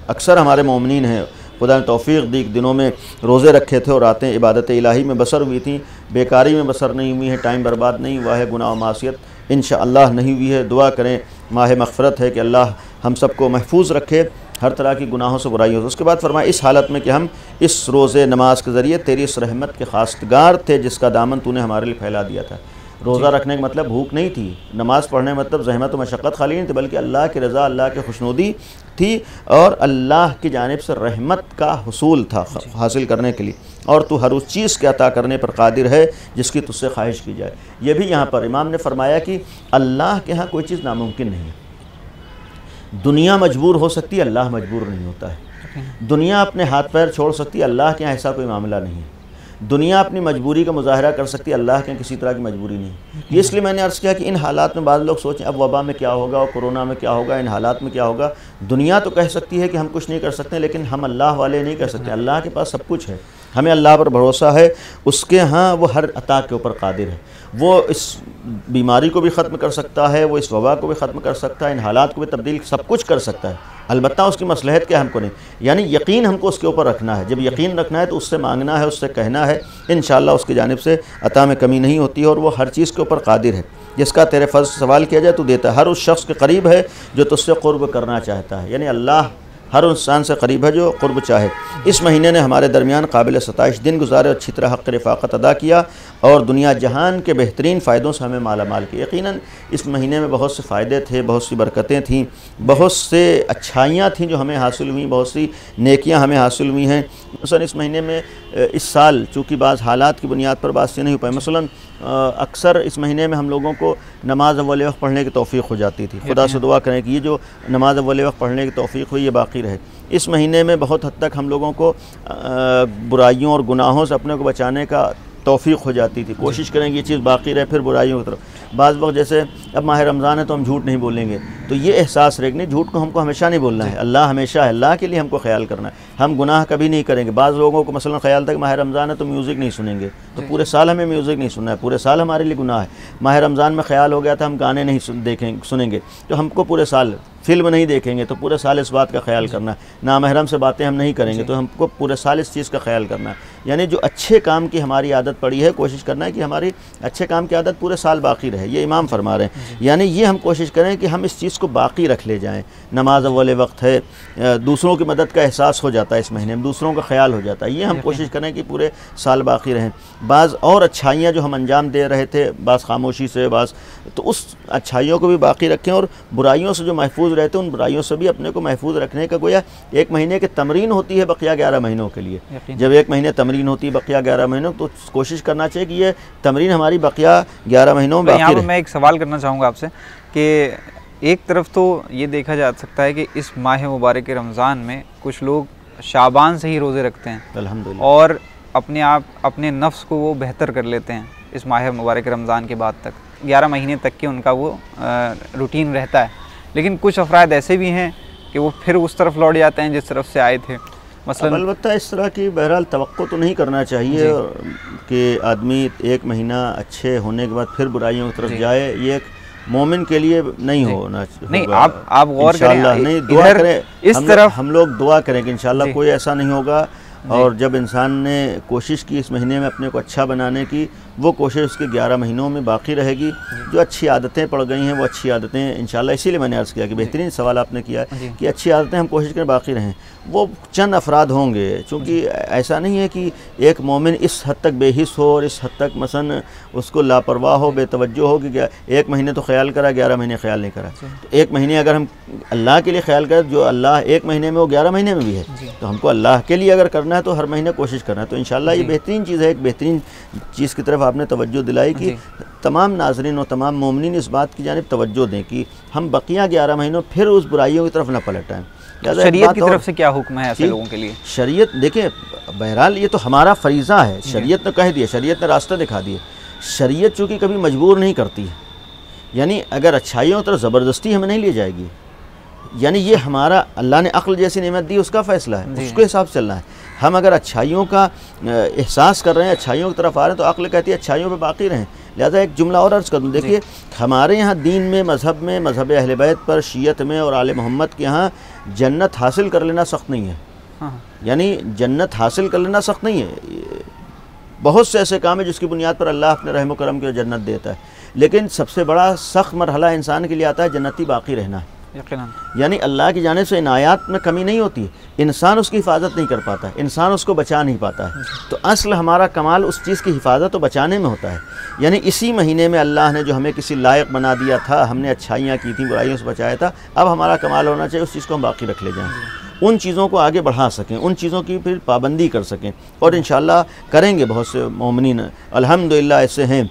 अक्सर हमारे मोमिनीन हैं, खुदा ने तौफ़ीक़ दी, दिनों में रोज़े रखे थे और रातें इबादत इलाही में बसर हुई थी, बेकारी में बसर नहीं हुई है, टाइम बर्बाद नहीं हुआ है, गुनाह और मासियत इंशाअल्लाह नहीं हुई है। दुआ करें, माह मग़फ़िरत है कि अल्लाह हम सबको महफूज रखे हर तरह की गुनाहों से, बुराइयों से। उसके बाद फरमाया इस हालत में कि हम इस रोज़े नमाज के ज़रिए तेरी इस रहमत के खास्तगार थे जिसका दामन तूने हमारे लिए फैला दिया था। रोज़ा रखने का मतलब भूख नहीं थी, नमाज़ पढ़ने का मतलब ज़हमत व मशक्क़त खाली नहीं थी, बल्कि अल्लाह की रज़ा, अल्लाह की खुशनुदी थी और अल्लाह की जानिब से रहमत का हुसूल था हासिल करने के लिए। और तू हर उस चीज़ के अता करने पर कादिर है जिसकी तुझसे ख्वाहिश की जाए। ये भी यहाँ पर इमाम ने फरमाया कि अल्लाह के यहाँ कोई चीज़ नामुमकिन नहीं है। दुनिया मजबूर हो सकती है, अल्लाह मजबूर नहीं होता है। दुनिया अपने हाथ पैर छोड़ सकती है, अल्लाह के यहाँ ऐसा कोई मामला नहीं है। दुनिया अपनी मजबूरी का मुजाहरा कर सकती है, अल्लाह के किसी तरह की मजबूरी नहीं। ये इसलिए मैंने अर्ज़ किया कि इन हालात में बाद लोग सोचें अब वबा में क्या होगा और कोरोना में क्या होगा, इन हालात में क्या होगा। दुनिया तो कह सकती है कि हम कुछ नहीं कर सकते, लेकिन हम अल्लाह वाले नहीं कर सकते। अल्लाह के पास सब कुछ है, हमें अल्लाह पर भरोसा है, उसके यहाँ वो हर अता के ऊपर कादिर है। वो इस बीमारी को भी ख़त्म कर सकता है, वो इस वबा को भी ख़त्म कर सकता है, इन हालात को भी तब्दील सब कुछ कर सकता है। अलबत्ता उसकी मसलहत क्या हमको नहीं, यानी यकीन हमको उसके ऊपर रखना है। जब यकीन रखना है तो उससे मांगना है, उससे कहना है, इंशाअल्लाह उसकी जानिब से अता में कमी नहीं होती है और वो हर चीज़ के ऊपर कादिर है। जिसका तेरे फर्ज सवाल किया जाए तो देता है। हर उस शख्स के करीब है जो तुझसे क़ुर्ब करना चाहता है, यानी अल्लाह हर इंसान से करीब है जो क़ुर्ब चाहे। इस महीने ने हमारे दरमियान काबिल सताइश दिन गुजारे और अच्छी तरह हक़ रिफ़ाक़त अदा किया और दुनिया जहान के बेहतरीन फ़ायदों से हमें माला माल किया। यकीनन इस महीने में बहुत से फ़ायदे थे, बहुत सी बरकतें थीं, बहुत से अच्छाइयाँ थीं जो हमें हासिल हुई, बहुत सी नेकियां हमें हासिल हुई हैं। मसलन इस महीने में इस साल चूँकि बाज़ हालात की बुनियाद पर बात से नहीं हो पाई, मसलन अक्सर इस महीने में हम लोगों को नमाज अव्वल वक्त पढ़ने की तौफ़ीक़ हो जाती थी। खुदा से दुआ करें कि ये जो नमाज अव्वल वक्त पढ़ने की तौफ़ीक़ हुई ये बाकी रहे। इस महीने में बहुत हद तक हम लोगों को बुराइयों और गुनाहों से अपने को बचाने का तौफ़ीक़ हो जाती थी। कोशिश करेंगे ये चीज़ बाकी रहे, फिर बुराइयों की तरफ। बाज़ वक्त जैसे अब माह रमज़ान है तो हम झूठ नहीं बोलेंगे, तो ये एहसास रहे नहीं, झूठ को हमको हमेशा नहीं बोलना है। अल्लाह हमेशा है, अल्लाह के लिए हमको ख्याल करना है, हम गुनाह कभी नहीं करेंगे। बाज़ लोगों को मसलन ख्याल था कि माह रमज़ान है तो म्यूज़िक नहीं सुनेंगे, तो पूरे साल हमें म्यूज़िक नहीं सुनना है, पूरे साल हमारे लिए गुनाह है। माह रमज़ान में ख्याल हो गया था हम गाने नहीं सुनेंगे, तो हमको पूरे साल फ़िल्म नहीं देखेंगे, तो पूरे साल इस बात का ख्याल करना है। नामहरम से बातें हम नहीं करेंगे, तो हमको पूरे साल इस चीज़ का ख्याल करना है। यानी जो अच्छे काम की हमारी आदत पड़ी है, कोशिश करना है कि हमारी अच्छे काम की आदत पूरे साल बाकी रहे। ये इमाम फरमा रहे हैं, यानी ये हम कोशिश करें कि हम इस चीज़ को बाकी रख ले जाएँ। नमाज अव्वल वक्त है, दूसरों की मदद का एहसास हो जाता है इस महीने में, दूसरों का ख्याल हो जाता है। ये हम कोशिश करें कि पूरे साल बाकी रहें। बाज़ और अच्छाइयाँ जो हम अंजाम दे रहे थे, बाज़ खामोशी से, बाज़ तो उस अच्छाइयों को भी बाकी रखें और बुराइयों से जो महफूज रहते हैं उन बुराइयों से भी अपने को महफूज रखने का गोया एक महीने की तमरीन होती है बकिया 11 महीनों के लिए। जब एक महीने तमरीन होती है बकिया 11 महीनों, तो कोशिश करना चाहिए कि ये तमरीन हमारी बकिया 11 महीनों में बाकी रहे। मैं एक सवाल करना चाहूँगा आपसे कि एक तरफ तो ये देखा जा सकता है कि इस माह मुबारक रमज़ान में कुछ लोग शाबान से ही रोज़े रखते हैं अल्हम्दुलिल्लाह, और अपने नफ्स को वो बेहतर कर लेते हैं इस माह मुबारक रमज़ान के बाद तक 11 महीने तक के उनका वो रूटीन रहता है। लेकिन कुछ अफराद ऐसे भी हैं कि वो फिर उस तरफ लौट जाते हैं जिस तरफ से आए थे। मसलन अलबत्ता इस तरह की बहरहाल तवक्को तो नहीं करना चाहिए कि आदमी एक महीना अच्छे होने के बाद फिर बुराइयों की तरफ जाए। ये एक मोमिन के लिए नहीं होना चाहिए। नहीं, आप गौर करें, नहीं दुआ करें, इस तरफ हम लोग दुआ करें कि इंशाअल्लाह कोई ऐसा नहीं होगा। और जब इंसान ने कोशिश की इस महीने में अपने को अच्छा बनाने की, वो कोशिश उसके 11 महीनों में बाकी रहेगी। जो अच्छी आदतें पड़ गई हैं वो अच्छी आदतें इंशाअल्लाह, इसीलिए मैंने अर्ज़ किया कि बेहतरीन सवाल आपने किया कि अच्छी आदतें हम कोशिश करें बाकी रहें। वो चंद अफराद होंगे, चूँकि ऐसा नहीं है कि एक मोमिन इस हद तक बेहिस हो और इस हद तक मसन उसको लापरवाह हो, बेतवज्जो हो कि एक महीने तो ख्याल करा, 11 महीने ख्याल नहीं करा। तो एक महीने अगर हम अल्लाह के लिए ख्याल करें, जो अल्लाह एक महीने में वो 11 महीने में भी है, तो हमको अल्लाह के लिए अगर करना है तो हर महीने कोशिश करना है। तो इंशाअल्लाह ये बेहतरीन चीज़ है। एक बेहतरीन चीज़ की तरफ आपने तवज्जो दिलाई कि तमाम नाज़रीन और तमाम मोमिनीन इस बात की जानिब तवज्जो दें कि हम बकिया 11 महीनों फिर उस बुराइयों की तरफ न पलट आएँ। शरीयत की तरफ से क्या हुक्म है ऐसे लोगों के लिए? शरीयत देखिए, बहरहाल ये तो हमारा फरीज़ा है, शरीयत ने कह दिया, शरीयत ने रास्ता दिखा दिए। शरीयत चूँकि कभी मजबूर नहीं करती है, यानी अगर अच्छाइयों की तरफ ज़बरदस्ती हमें नहीं ले जाएगी, यानी ये हमारा अल्लाह ने अक्ल जैसी नेमत दी, उसका फ़ैसला है, उसके हिसाब से चलना है। हम अगर अच्छाइयों का एहसास कर रहे हैं, अच्छाइयों की तरफ आ रहे हैं, तो अक्ल कहती है अच्छाइयों पे बाकी रहें। लिहाजा एक जुमला और अर्ज़ कर दूँ, देखिए हमारे यहाँ दीन में, मज़हब अहले बैत पर, शियत में और आले मोहम्मद के यहाँ जन्नत हासिल कर लेना सख्त नहीं है। यानी जन्नत हासिल कर लेना सख्त नहीं है। बहुत से ऐसे काम है जिसकी बुनियाद पर अल्लाह अपने रहम करम की जन्नत देता है, लेकिन सबसे बड़ा सख्त मरहला इंसान के लिए आता है जन्नती बाकी रहना। यानी अल्लाह की जानिब से इनायात में कमी नहीं होती है, इंसान उसकी हिफाजत नहीं कर पाता है, इंसान उसको बचा नहीं पाता है। तो असल हमारा कमाल उस चीज़ की हिफाजत और बचाने में होता है। यानी इसी महीने में अल्लाह ने जो हमें किसी लायक बना दिया था, हमने अच्छाइयाँ की थी, बुराइयों से बचाया था, अब हमारा कमाल होना चाहिए उस चीज़ को हम बाकी रख ले जाएँ, उन चीज़ों को आगे बढ़ा सकें, उन चीज़ों की फिर पाबंदी कर सकें, और इंशाअल्लाह करेंगे। बहुत से मोमिनीन अल्हम्दुलिल्लाह ऐसे हैं,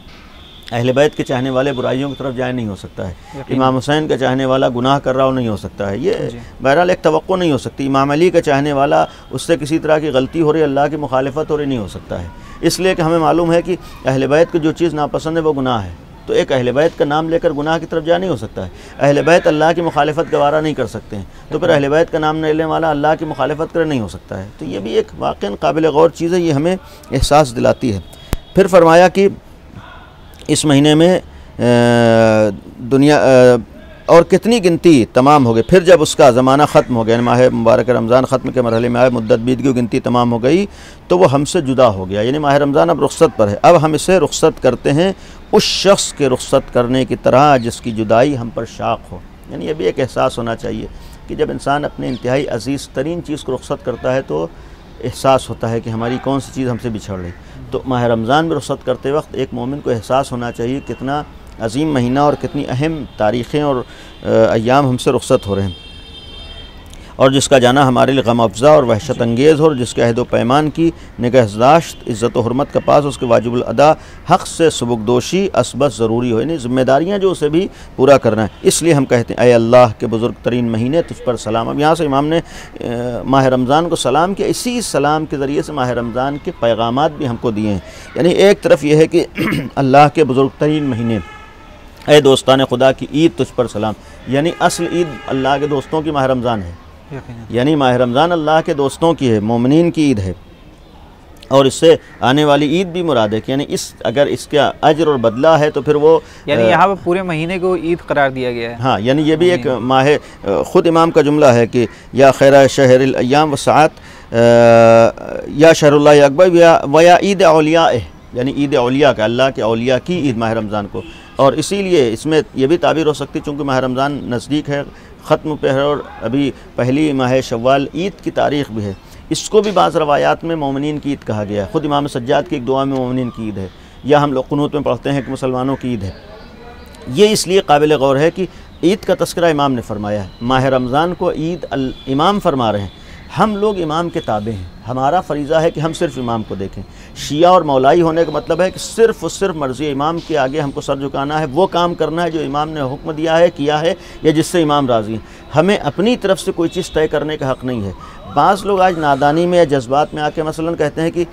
अहले बैत के चाहने वाले बुराइयों की तरफ जाए नहीं हो सकता है, इमाम हुसैन का चाहने वाला गुनाह कर रहा हो नहीं हो सकता है, ये बहरहाल एक तवक्को नहीं हो सकती। इमाम अली का चाहने वाला, उससे किसी तरह की गलती हो रही, अल्लाह की मुखालिफत हो रही, नहीं हो सकता है। इसलिए कि हमें मालूम है कि अहले बैत को जो चीज़ नापसंद है वो गुनाह है, तो एक अहले बैत का नाम लेकर गुनाह की तरफ जा नहीं हो सकता है। अहले बैत अल्लाह की मुखालिफत गवारा नहीं कर सकते हैं, तो फिर अहले बैत का नाम लेने वाला अल्लाह की मुखालिफत कर नहीं हो सकता है। तो ये भी एक वाक़ई काबिल गौर चीज़ है, ये हमें एहसास दिलाती है। फिर फरमाया कि इस महीने में दुनिया और कितनी गिनती तमाम हो गई, फिर जब उसका ज़माना ख़त्म हो गया, माह मुबारक रमज़ान ख़त्म के मरहले में आए, मुद्दत बीत गई, गिनती तमाम हो गई, तो वो हमसे जुदा हो गया। यानी माह रमज़ान अब रुख़्सत पर है, अब हम इसे रुख़्सत करते हैं उस शख्स के रुख़्सत करने की तरह जिसकी जुदाई हम पर शाक़ हो। यानी ये भी एक एहसास होना चाहिए कि जब इंसान अपने इंतहाई अज़ीज़ तरीन चीज़ को रुख़्सत करता है तो एहसास होता है कि हमारी कौन सी चीज़ हमसे बिछड़ रही। तो माह रमज़ान में रुख़्सत करते वक्त एक मोमिन को एहसास होना चाहिए कितना अज़ीम महीना और कितनी अहम तारीख़ें और अय्याम हमसे रुख़्सत हो रहे हैं, और जिसका जाना हमारे लिए गम अफ़ज़ा और वहशत अंगेज़ हो, और जिसके अहद व पैमान की निगहदाश्त इज़्ज़त व हुर्मत का पास उसके वाजिबुल अदा हक़ से सबकदोशी असबत ज़रूरी हो। यानी ज़िम्मेदारियाँ जो उसे भी पूरा करना है। इसलिए हम कहते हैं, ऐ अल्लाह के बुज़ुर्ग तरीन महीने तुझ पर सलाम। अब यहाँ से इमाम ने माह रमज़ान को सलाम किया, इसी सलाम के ज़रिए से माह रमज़ान के पैगामात भी हमको दिए हैं। यानी एक तरफ यह है कि अल्लाह के बुज़ुर्ग तरीन महीने, ऐ दोस्तान खुदा की ईद तुझ पर सलाम, यानी असल ईद अल्लाह के दोस्तों की माह रमज़ान है, यानी माह रमज़ान अल्लाह के दोस्तों की है, मोमिनीन की ईद है, और इससे आने वाली ईद भी मुराद है। यानी इस अगर इसका अजर और बदला है तो फिर वो यानी यहाँ पर पूरे महीने को ईद करार दिया गया है। हाँ, यानी ये भी एक माह, ख़ुद इमाम का जुमला है कि या खैर शहर अय्याम व सात या शहरुल्लाह अकबर व या ईद औलिया, यानी ईद औलिया का, अल्लाह के औलिया की ईद माह रमज़ान को। और इसीलिए इसमें यह भी ताबीर हो सकती चूँकि माह रमज़ान नज़दीक है, ख़त्म पे है, और अभी पहली माह शव्वाल ईद की तारीख़ भी है। इसको भी बाज़ रवायात में मोमिनीन की ईद कहा गया है। ख़ुद इमाम सज्जाद की एक दुआ में मोमिनीन की ईद है, या हम लोग कुनूत में पढ़ते हैं कि मुसलमानों की ईद है। ये इसलिए काबिल गौर है कि ईद का तस्करा इमाम ने फरमाया है, माह रमज़ान को ईद इमाम फरमा रहे हैं। हम लोग इमाम के ताबे हैं, हमारा फ़रीज़ा है कि हम सिर्फ़ इमाम को देखें। शिया और मौलाई होने का मतलब है कि सिर्फ़ और सिर्फ मर्ज़ी इमाम के आगे हमको सर झुकाना है, वो काम करना है जो इमाम ने हुक्म दिया है, किया है, या जिससे इमाम राज़ी है। हमें अपनी तरफ से कोई चीज़ तय करने का हक़ नहीं है। बाज़ लोग आज नादानी में या जज्बात में आके मसलन कहते हैं कि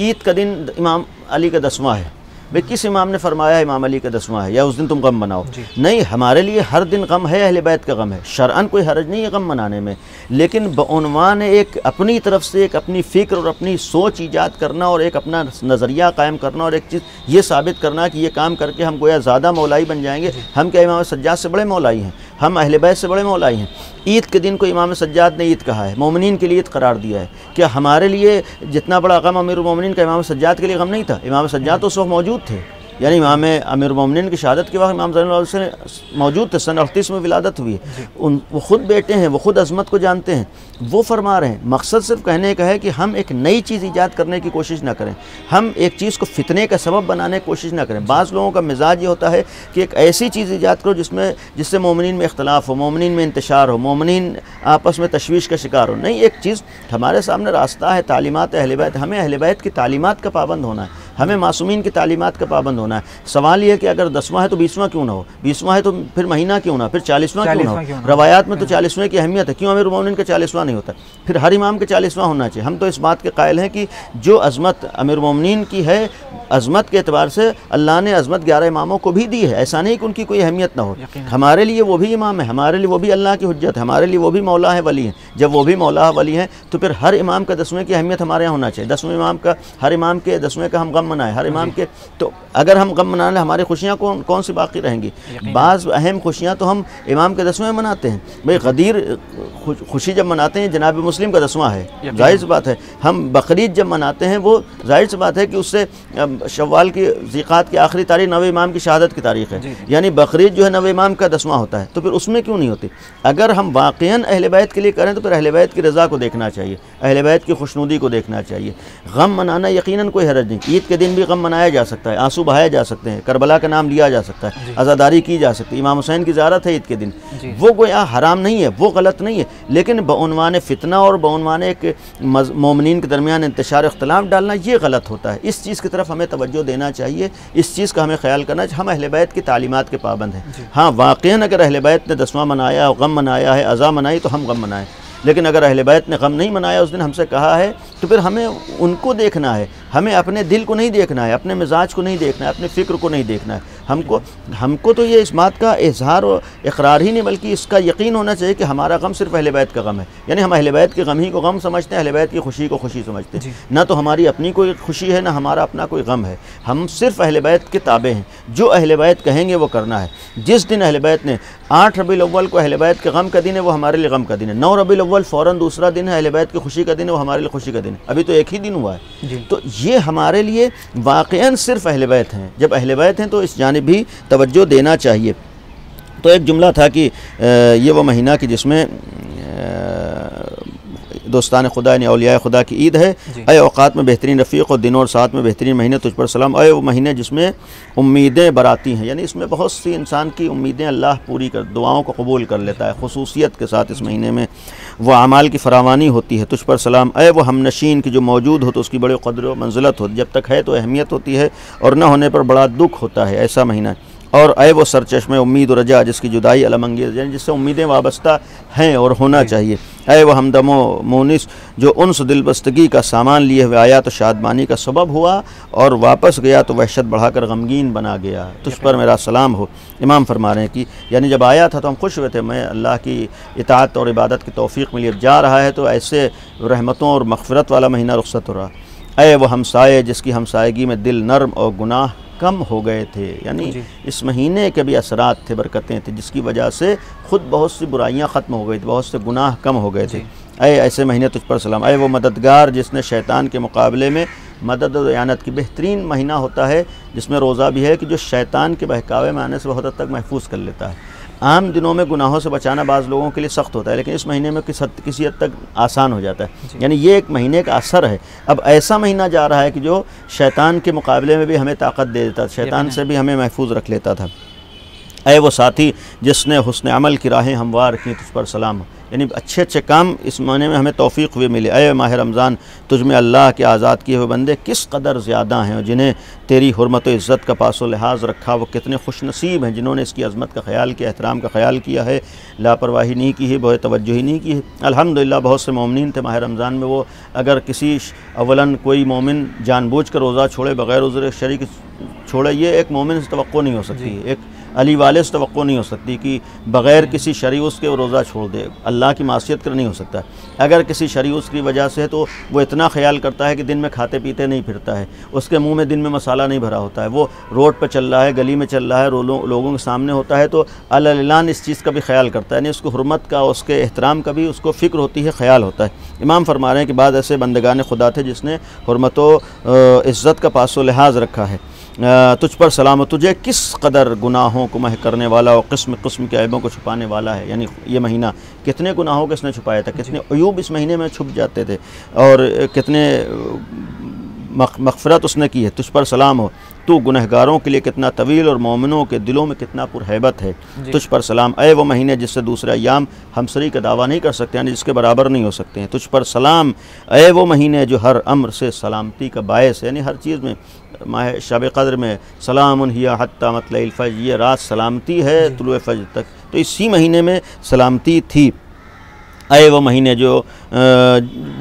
ईद का दिन इमाम अली का 10वां है। भाई किस इमाम ने फरमाया इमाम अली का 10वां है या उस दिन तुम गम मनाओ? नहीं, हमारे लिए हर दिन गम है, अहले बैत का गम है, शरअन कोई हरज नहीं है गम मनाने में, लेकिन बउनवान एक अपनी तरफ से एक अपनी फ़िक्र और अपनी सोच ईजाद करना और एक अपना नज़रिया कायम करना और एक चीज़ ये साबित करना कि ये काम करके हम गोया ज़्यादा मौलाई बन जाएंगे। हम क्या इमाम सज्जाद से बड़े मौलाई हैं? हम अहले बैत से बड़े मौलाई हैं। ईद के दिन को इमाम सज्जाद ने ईद कहा है, मोमिनीन के लिए ईद करार दिया है। क्या हमारे लिए जितना बड़ा गम अमीरुल मोमिनीन का इमाम सज्जाद के लिए गम नहीं था? इमाम सज्जाद तो उस वक्त मौजूद थे, यानी इमाम अमीरुल मोमिनीन की शहादत के वक्त इमाम ज़ैनुल मौजूद थे। सन 38 में विलादत हुई है। वो ख़ुद बेटे हैं, वो ख़ुद अज़मत को जानते हैं। वो फरमा रहे हैं, मकसद सिर्फ कहने का है कि हम एक नई चीज़ ईजाद करने की कोशिश ना करें, हम एक चीज़ को फितने का सबब बनाने की कोशिश ना करें। बाज़ लोगों का मिजाज ये होता है कि एक ऐसी चीज़ ईजाद करो जिससे मोमिनीन में इख्तलाफ हो, मोमिनीन में इंतशार हो, मोमिनीन आपस में तशवीश का शिकार हो। नहीं, एक चीज़ हमारे सामने रास्ता है, तालीमात अहले बैत, हमें अहले बैत की तालीमात का पाबंद होना है, हमें मासूमीन की तालीमात का पाबंद होना है। सवाल ये है कि अगर 10वां है तो 20वां क्यों ना हो, 20वां है तो फिर महीना क्यों ना, फिर 40वां क्यों ना हो? रवायात में तो 40वें की अहमियत है, क्यों अमीरुल मोमिनीन का 40वां नहीं होता? फिर हर इमाम के 40वां होना चाहिए। हम तो इस बात के कायल हैं कि जो अज़मत अमीरुल मोमिनीन की है, अज़मत के एतबार से अल्लाह ने अज़मत 11 इमामों को भी दी है। ऐसा नहीं कि उनकी कोई अहमियत ना हो। हमारे लिए वो भी इमाम है, हमारे लिए वो भी अल्लाह की हुज्जत है, हमारे लिए वो भी मौला है, वली हैं। जब वो भी मौला वली हैं तो फिर हर इमाम का 10वें की अहमियत हमारे यहाँ होना चाहिए। 10वें इमाम का, हर इमाम के 10वें का हम गम गम मनाए, हर इमाम के। तो अगर हम गम मना लें हमारी खुशियाँ कौन सी बाकी रहेंगी। बाज़ अहम खुशियाँ तो हम इमाम के 10वें मनाते हैं। भाई गदीर खुशी जब मनाते हैं जनाब मुस्लिम का 10वां है, जाहिर सी बात है। हम बकरीद जब मनाते हैं वो जाहिर सी बात है कि उससे शव्वाल की ज़िकात की आखिरी तारीख 9 इमाम की शहादत की तारीख है, यानी बकरीद जो है 9 इमाम का 10वां होता है। तो फिर उसमें क्यों नहीं होती? अगर हम वाक़ईन अहले बैत के लिए करें तो फिर अहले बैत की रज़ा को देखना चाहिए, अहले बैत की खुशनुदी को देखना चाहिए। गम मनाना यकीनन कोई हरज नहीं, ईद के दिन भी गम मनाया जा सकता है, आंसू बहाए जा सकते हैं, करबला का नाम लिया जा सकता है, अज़ादारी की जा सकती है, इमाम हुसैन की ज़ियारत है ईद के दिन, वो गोया हराम नहीं है, वो गलत नहीं है। लेकिन बउनवान फितना और बउनवान एक मोमिनीन के दरमियान इंतशार इख्तिलाफ डालना ये गलत होता है। इस चीज़ की तरफ हमें तवज्जो देना चाहिए, इस चीज़ का हमें ख्याल करना चाहिए। हम अहले बैत की तालीमात के पाबंद हैं। हाँ, वाक़ईन अगर अहले बैत ने 10वां मनाया, गम मनाया है, अज़ा मनाई, तो हम गम मनाएं। लेकिन अगर अहले बैत ने गम नहीं मनाया, उस दिन हमसे कहा है, तो फिर हमें उनको देखना है, हमें अपने दिल को नहीं देखना है, अपने मिजाज को नहीं देखना है, अपने फ़िक्र को नहीं देखना है। हमको तो ये इस बात का इजहार और इकरार ही नहीं बल्कि इसका यकीन होना चाहिए कि हमारा गम सिर्फ अहले बैत का गम है। यानी हम अहले बैत के गम ही को गम समझते हैं, अहले बैत की खुशी को खुशी समझते हैं। ना तो हमारी अपनी कोई खुशी है, ना हमारा अपना कोई गम है। हम सिर्फ अहले बैत के ताबे हैं, जो अहले बैत कहेंगे वो करना है। जिस दिन अहले बैत ने 8 रबीउल अव्वल को अहले बैत के गम का दिन है, वो हमारे लिए गम का दिन है। 9 रबीउल अव्वल फ़ौरन दूसरा दिन है, अहले बैत की खुशी का दिन है, वो हमारे लिए खुशी का दिन है। अभी तो एक ही दिन हुआ है। तो ये हमारे लिए वाक़ईन सिर्फ अहले बैत हैं। जब अहले बैत हैं तो इस जानिब भी तवज्जो देना चाहिए। तो एक जुमला था कि ये वो महीना कि जिसमें दोस्तान खुदा यानी औलिया खुदा की ईद है। अय औक़ात में बेहतरीन रफ़ीक़ और दिनों और साथ में बेहतरीन महीने तुझ पर सलाम। अय वो महीने जिसमें उम्मीदें बराती हैं, यानी इसमें बहुत सी इंसान की उम्मीदें अल्लाह पूरी कर, दुआओं को कबूल कर लेता है। खुसूसियत के साथ इस महीने में वो अमाल की फरावानी होती है। तुझ पर सलाम। अय वो हमनशीन की जो मौजूद हो तो उसकी बड़ी क़द्र व मंज़िलत हो, जब तक है तो अहमियत होती है और न होने पर बड़ा दुख होता है, ऐसा महीना है। और अय वो सरचश्मे उम्मीद और रजा जिसकी जुदाई अलमंगेज़, यानी जिससे उम्मीदें वाबस्ता हैं और होना चाहिए। अय वो हमदमो मोनिस जो उन्स दिलबस्तगी का सामान लिए हुए आया तो शादमानी का सबब हुआ और वापस गया तो वहशत बढ़ाकर गमगीन बना गया। तुझ पर मेरा सलाम हो। इमाम फरमा रहे हैं कि यानी जब आया था तो हम खुश हुए थे, मैं अल्लाह की इताअत और इबादत की तौफ़ीक़ मिली। अब जा रहा है तो ऐसे रहमतों और मग़फ़िरत वाला महीना रुख़सत हो रहा। अय वो हमसाए जिसकी हमसायगी में दिल नर्म और गुनाह कम हो गए थे, यानी इस महीने के भी असरात थे, बरकतें थी, जिसकी वजह से ख़ुद बहुत सी बुराइयां ख़त्म हो गई थी, बहुत से गुनाह कम हो गए थे। अय ऐसे महीने तुझ पर सलाम। अय वो मददगार जिसने शैतान के मुकाबले में मदद और यानत की बेहतरीन महीना होता है, जिसमें रोज़ा भी है कि जो शैतान के बहकावे में आने से बहुत हद तक महफूज कर लेता है। आम दिनों में गुनाहों से बचाना बाज़ लोगों के लिए सख्त होता है, लेकिन इस महीने में किसी हद तक आसान हो जाता है। यानी ये एक महीने का असर है। अब ऐसा महीना जा रहा है कि जो शैतान के मुकाबले में भी हमें ताकत दे देता, शैतान से भी हमें महफूज रख लेता था। अय वो साथी जिसने हुस्न अमल की राहें हमवार की, तुझ पर सलाम। यानी अच्छे अच्छे काम इस महीने में हमें तौफ़ीक़ हुए मिले। अय माह रमज़ान तुझ में अल्लाह के आज़ाद किए हुए बंदे किस कदर ज़्यादा हैं, जिन्हें तेरी हुर्मत व इज़्ज़त का पास व लिहाज रखा, वो कितने खुशनसीब हैं जिन्होंने इसकी अज़मत का ख्याल किया, एहतराम का ख्याल किया है, लापरवाही नहीं की है, बहुत तवज्जो ही नहीं की है। अल्हम्दुलिल्लाह बहुत से मोमिनीन थे माह रमज़ान में, वो अगर किसी अवलन कोई मोमिन जानबूझ कर रोज़ा छोड़े, बग़ैर उज़्र शरीक छोड़े, ये एक मोमिन से तवक्को नहीं हो सकती, एक अली वाले से तवक्को नहीं हो सकती कि बग़ैर किसी शरई उसके वो रोज़ा छोड़ दे। अल्लाह की मासियत कर नहीं हो सकता। अगर किसी शरई उसकी वजह से है तो वो इतना ख्याल करता है कि दिन में खाते पीते नहीं फिरता है, उसके मुंह में दिन में मसाला नहीं भरा होता है, वो रोड पर चल रहा है, गली में चल रहा है, लोगों के सामने होता है तो अल-ऐलान इस चीज़ का भी ख्याल करता है, यानी उसको हुर्मत का, उसके एहतराम का भी उसको फ़िक्र होती है, ख्याल होता है। इमाम फरमा रहे हैं कि बाद ऐसे बंदगान खुदा थे जिसने हुर्मत व इज़्ज़त का पास व लिहाज रखा है। तुझ पर सलाम। तुझे किस कदर गुनाहों को मह करने वाला और किस्म किस्म के ऐबों को छुपाने वाला है। यानी ये महीना कितने गुनाहों को इसने छुपाया था, कितने अयूब इस महीने में छुप जाते थे और कितने मग़फ़िरत उसने की है। तुझ पर सलाम हो। तू गुनहगारों के लिए कितना तवील और मोमिनों के दिलों में कितना पुरहैबत है। तुझ पर सलाम। अय वो महीने जिससे दूसरे अय्याम हमसरी का दावा नहीं कर सकते, यानी जिसके बराबर नहीं हो सकते हैं। तुझ पर सलाम। अय वो महीने जो हर अम्र से सलामती का बायस है, यानी हर चीज़ में माह शब क़द्र में सलामुन हिया हत्ता मतलइल फ़ज्र, ये रात सलामती है तुलुए फ़ज्र तक, तो इसी महीने में सलामती थी। अय वो महीने जो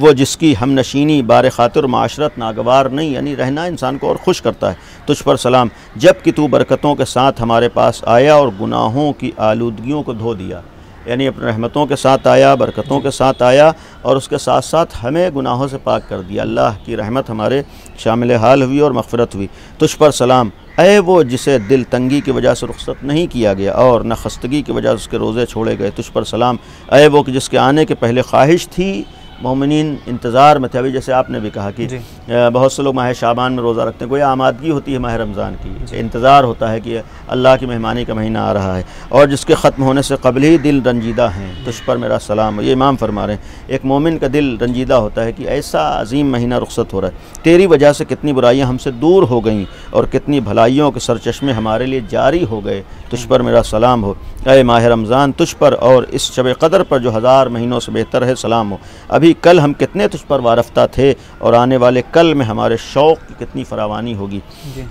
वो जिसकी हमनशीनी बार ख़ातिर माशरत नागवार नहीं, यानी रहना इंसान को और खुश करता है। तुझ पर सलाम। जब कि तू बरकतों के साथ हमारे पास आया और गुनाहों की आलूदगियों को धो दिया। यानी अपनी रहमतों के साथ आया, बरकतों के साथ आया और उसके साथ साथ हमें गुनाहों से पाक कर दिया। अल्लाह की रहमत हमारे शामिल हाल हुई और मग़फ़िरत हुई। तुझ पर सलाम ऐ वो जिसे दिल तंगी की वजह से रुख़सत नहीं किया गया और न खस्तगी की वजह से उसके रोज़े छोड़े गए। तुझ पर सलाम ऐ वो कि जिसके आने के पहले ख्वाहिश थी, मोमिनीन इंतज़ार में थे। अभी जैसे आपने भी कहा कि बहुत से लोग माह शाबान में रोज़ा रखते हैं, कोई आमादगी होती है माह रमज़ान की, इंतज़ार होता है कि अल्लाह की मेहमानी का महीना आ रहा है, और जिसके ख़त्म होने से कबल ही दिल रंजीदा हैं, तुझ पर मेरा सलाम। ये इमाम फरमा रहे हैं एक मोमिन का दिल रंजीदा होता है कि ऐसा अजीम महीना रुख़सत हो रहा है, तेरी वजह से कितनी बुराइयाँ हमसे दूर हो गईं और कितनी भलाइयों के सरचश्मे हमारे लिए जारी हो गए। तुझ पर मेरा सलाम हो ऐ माह रमज़ान, तुझ पर और इस शब क़दर पर जो 1000 महीनों से बेहतर है सलाम हो। अभी कल हम कितने तुझ पर वारफ्ता थे और आने वाले कल में हमारे शौक़ की कितनी फरावानी होगी।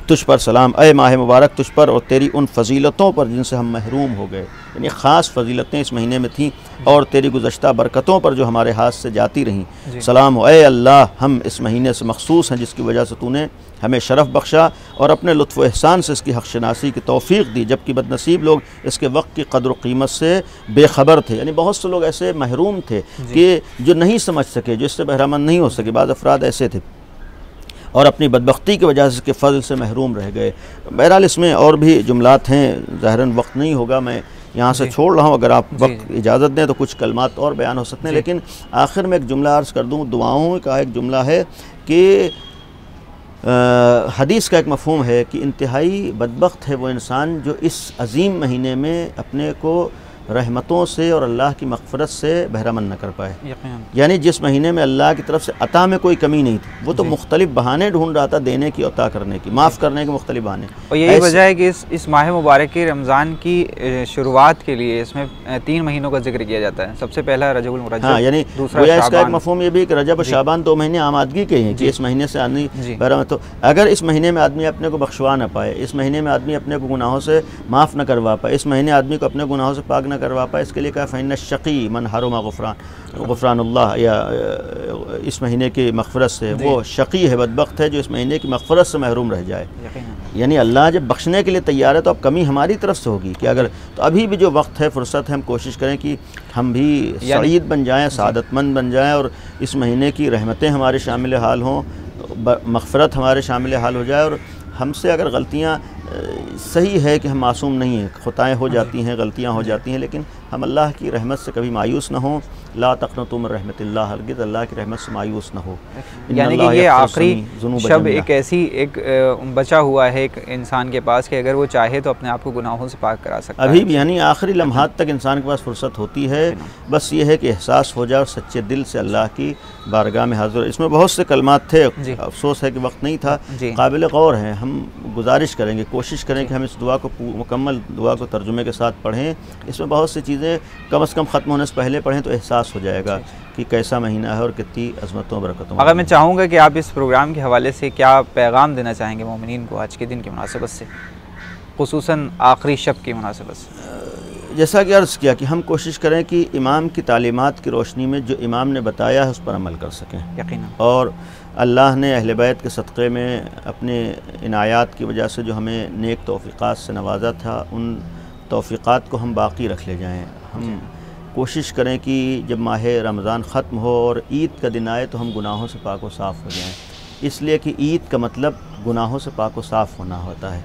तुझ पर सलाम ऐ माह मुबारक, तुझ पर और तेरी उन फजीलतों पर जिनसे हम महरूम हो गए, यानी ख़ास फजीलतें इस महीने में थीं, और तेरी गुज़श्ता बरकतों पर जो हमारे हाथ से जाती रहीं सलाम हो। ऐ अल्लाह हम इस महीने से मखसूस हैं जिसकी वजह से तूने हमें शरफ़ बख्शा और अपने लुत्फ़ एहसान से इसकी हक़शनासी की तौफ़ीक़ दी, जबकि बदनसीब लोग इसके वक्त की क़द्र क़ीमत से बेखबर थे। यानी बहुत से लोग ऐसे महरूम थे कि जो नहीं समझ सके, जो इससे बहरामंद नहीं हो सके। बाज़ अफ़राद ऐसे थे और अपनी बदबख्ती की वजह से इसके फ़ज़ल से महरूम रह गए। बहरहाल इसमें और भी जुमलात हैं, ज़ाहिरन वक्त नहीं होगा, मैं यहाँ से छोड़ रहा हूँ। अगर आप वक्त इजाज़त दें तो कुछ कलमात और बयान हो सकते हैं, लेकिन आखिर में एक जुमला अर्ज़ कर दूँ। दुआओं का एक जुमला है कि हदीस का एक मफ़हूम है कि इंतहाई बदबख्त है वो इंसान जो इस अज़ीम महीने में अपने को रहमतों से और अल्लाह की मग़फ़िरत से बहरामंद न कर पाए। यानी जिस महीने में अल्लाह की तरफ से अता में कोई कमी नहीं थी, वो तो मुख्तलिफ बहाने ढूंढ रहा था देने की, अता करने की, माफ़ करने के मुख्तलिफ बहाने। और यही वजह है कि इस माह मुबारक की रमज़ान की शुरुआत के लिए इसमें 3 महीनों का जिक्र किया जाता है। सबसे पहला रजबुल मुरज्जब, हाँ, यानी दूसरा इसका एक मफ़हूम ये भी कि रजब और शाबान 2 महीने आमादगी के हैं कि इस महीने से आदमी बहरामंद। तो अगर इस महीने में आदमी अपने को बख्शवा न पाए, इस महीने में आदमी अपने को गुनाहों से माफ़ न करवा पाए, इस महीने आदमी को अपने गुनाहों से पाक न करवा पाए, इसके लिए कहा फ़इन्न शक़ी मन हरमा गुफ़रानुल्लाह, या इस महीने की मग़फ़िरत से वो शक़ी है, बदबख्त है जो इस महीने की मग़फ़िरत से महरूम रह जाए। यानी अल्लाह जब बख्शने के लिए तैयार है तो अब कमी हमारी तरफ से होगी कि अगर, तो अभी भी जो वक्त है, फ़ुर्सत है, हम कोशिश करें कि हम भी सईद बन जाएँ, सादतमंद बन जाएँ और इस महीने की रहमतें हमारे शामिल हाल हों, मग़फ़िरत हमारे शामिल हाल हो जाए। और हमसे अगर गलतियाँ, सही है कि हम मासूम नहीं हैं, ख़ताएँ हो जाती हैं, गलतियाँ हो जाती हैं, लेकिन हम अल्लाह की रहमत से कभी मायूस न हों। ला तक़नतू मिन रहमतिल्लाह, हरगिज़ अल्लाह की रहमत से मायूस न हो। यानी कि ये आखिरी शब एक ऐसी बचा हुआ है एक इंसान के पास कि अगर वो चाहे तो अपने आप को गुनाहों से पाक करा सकता है। अभी भी यानी आखिरी लम्हात तक इंसान के पास फुर्सत होती है, बस ये है कि एहसास हो जाए और सच्चे दिल से अल्लाह की बारगाह में हाज़िर। इसमें बहुत से कलमात थे, अफसोस है कि वक्त नहीं था, काबिल गौर हैं। हम गुजारिश करेंगे, कोशिश करें कि हम इस दुआ को मुकम्मल दुआ को तर्जुमे के साथ पढ़ें। इसमें बहुत सी चीज़ें कम से कम ख़त्म होने से पहले पढ़ें तो एहसास हो जाएगा कि कैसा महीना है और कितनी अज़मतों बरकतों। अगर मैं चाहूँगा कि आप इस प्रोग्राम के हवाले से क्या पैगाम देना चाहेंगे मोमिनीन को आज के दिन की मुनासिबत से, खुसूसन आखिरी शब की मुनासिबत से? जैसा कि अर्ज़ किया कि हम कोशिश करें कि इमाम की तालीमात की रोशनी में जो इमाम ने बताया है उस पर अमल कर सकें। यकीनन। और अल्लाह ने अहले बैत के सदक़े में अपने इनायात की वजह से जो हमें नेक तौफ़ीक़ात से नवाजा था, उन तौफ़ीक़ात को हम बाकी रख ले जाएँ। हम कोशिश करें कि जब माह रमज़ान ख़त्म हो और ईद का दिन आए तो हम गुनाहों से पाक व साफ़ हो जाएँ, इसलिए कि ईद का मतलब गुनाहों से पाक व साफ़ होना होता है।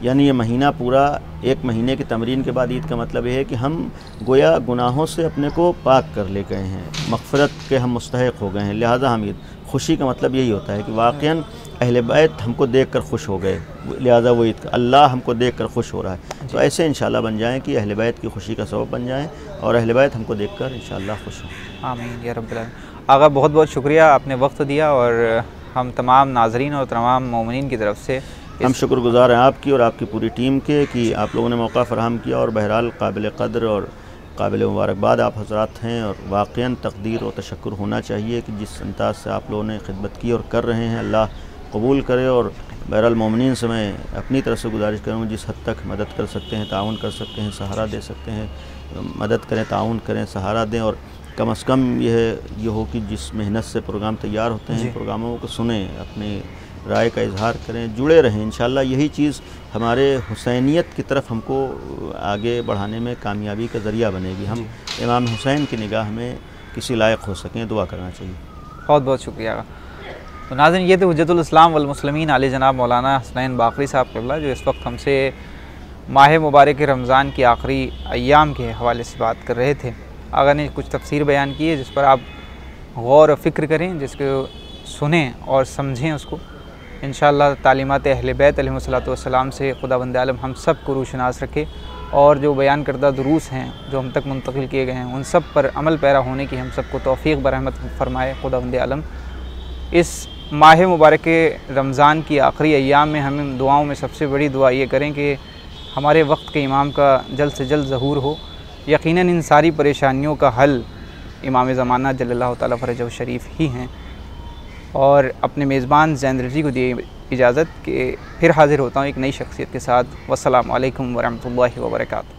यानी ये महीना पूरा, एक महीने की तमरीन के बाद ईद का मतलब ये है कि हम गोया गुनाहों से अपने को पाक कर ले गए हैं, मग़फ़िरत के हम मुस्तहिक़ हो गए हैं, लिहाजा हम ईद, खुशी का मतलब यही होता है कि वाक़ईन अहले बैत हमको देख कर खुश हो गए, लिहाजा वो ईद, अल्लाह हमको देख कर खुश हो रहा है। तो ऐसे इंशाअल्लाह बन जाएँ कि अहले बैत की खुशी का सबब बन जाएँ और अहले बैत हमको देख कर इंशाअल्लाह खुश हों। आमीन या रब्बिल आलमीन। आगा बहुत बहुत शुक्रिया, आपने वक्त दिया और हम तमाम नाज़रीन और तमाम मोमिनीन की तरफ से हम शुक्रगुज़ार हैं आपकी और आपकी पूरी टीम के कि आप लोगों ने मौका फ़राहम किया। और बहरहाल काबिल क़द्र और काबिल मुबारकबाद आप हज़रात हैं और वाक़ईन तक़दीर और तशक्कुर होना चाहिए कि जिस अंदाज़ से आप लोगों ने खिदमत की और कर रहे हैं, अल्लाह कबूल करे। और बहरहाल मोमिनीन से मैं अपनी तरफ से गुजारिश करूँगा जिस हद तक मदद कर सकते हैं, ताउन कर सकते हैं, सहारा दे सकते हैं, मदद करें, ताउन करें, सहारा दें। और कम अज़ कम ये हो कि जिस मेहनत से प्रोग्राम तैयार होते हैं, प्रोग्रामों को सुने, अपनी राय का इजहार करें, जुड़े रहें। इंशाअल्लाह यही चीज़ हमारे हुसैनियत की तरफ हमको आगे बढ़ाने में कामयाबी का ज़रिया बनेगी। हम इमाम हुसैन की निगाह में किसी लायक हो सकें, दुआ करना चाहिए। बहुत बहुत शुक्रिया। तो नाज़रीन, ये थे हुज्जतुल इस्लाम वल मुस्लिमीन आले जनाब मौलाना हसनैन बाक़री साहब क़िबला, जो इस वक्त हमसे माह मुबारक रमज़ान के आखिरी अय्याम के हवाले से बात कर रहे थे। आगा ने कुछ तफसीर बयान की है जिस पर आप गौर व फ़िक्र करें, जिसको सुनें और समझें उसको। इंशाअल्लाह तालीमात अहले बैत अलैहिमुस्सलातु वस्सलाम से खुदावंद आलम हम सब को रूशनास रखे, और जो बयान करदा दुरूस हैं जो हम तक मुंतकिल किए गए हैं उन सब पर अमल पैरा होने की हम सबको तौफ़ीक़ बरहमत फ़रमाए खुदावंद आलम। इस माह मुबारक रमज़ान की आखिरी अय्याम में हम दुआओं में सबसे बड़ी दुआ ये करें कि हमारे वक्त के इमाम का जल्द से जल्द ज़हूर हो। यकीनन इन सारी परेशानियों का हल इमाम ज़माना जल्लल्लाहु ताला फ़रजहु शरीफ ही हैं। और अपने मेज़बान ज़ैन रज़ी को दिए इजाज़त के फिर हाज़िर होता हूँ एक नई शख्सियत के साथ। वस्सलामु अलैकुम वरहमतुल्लाहि वबरकातुहू।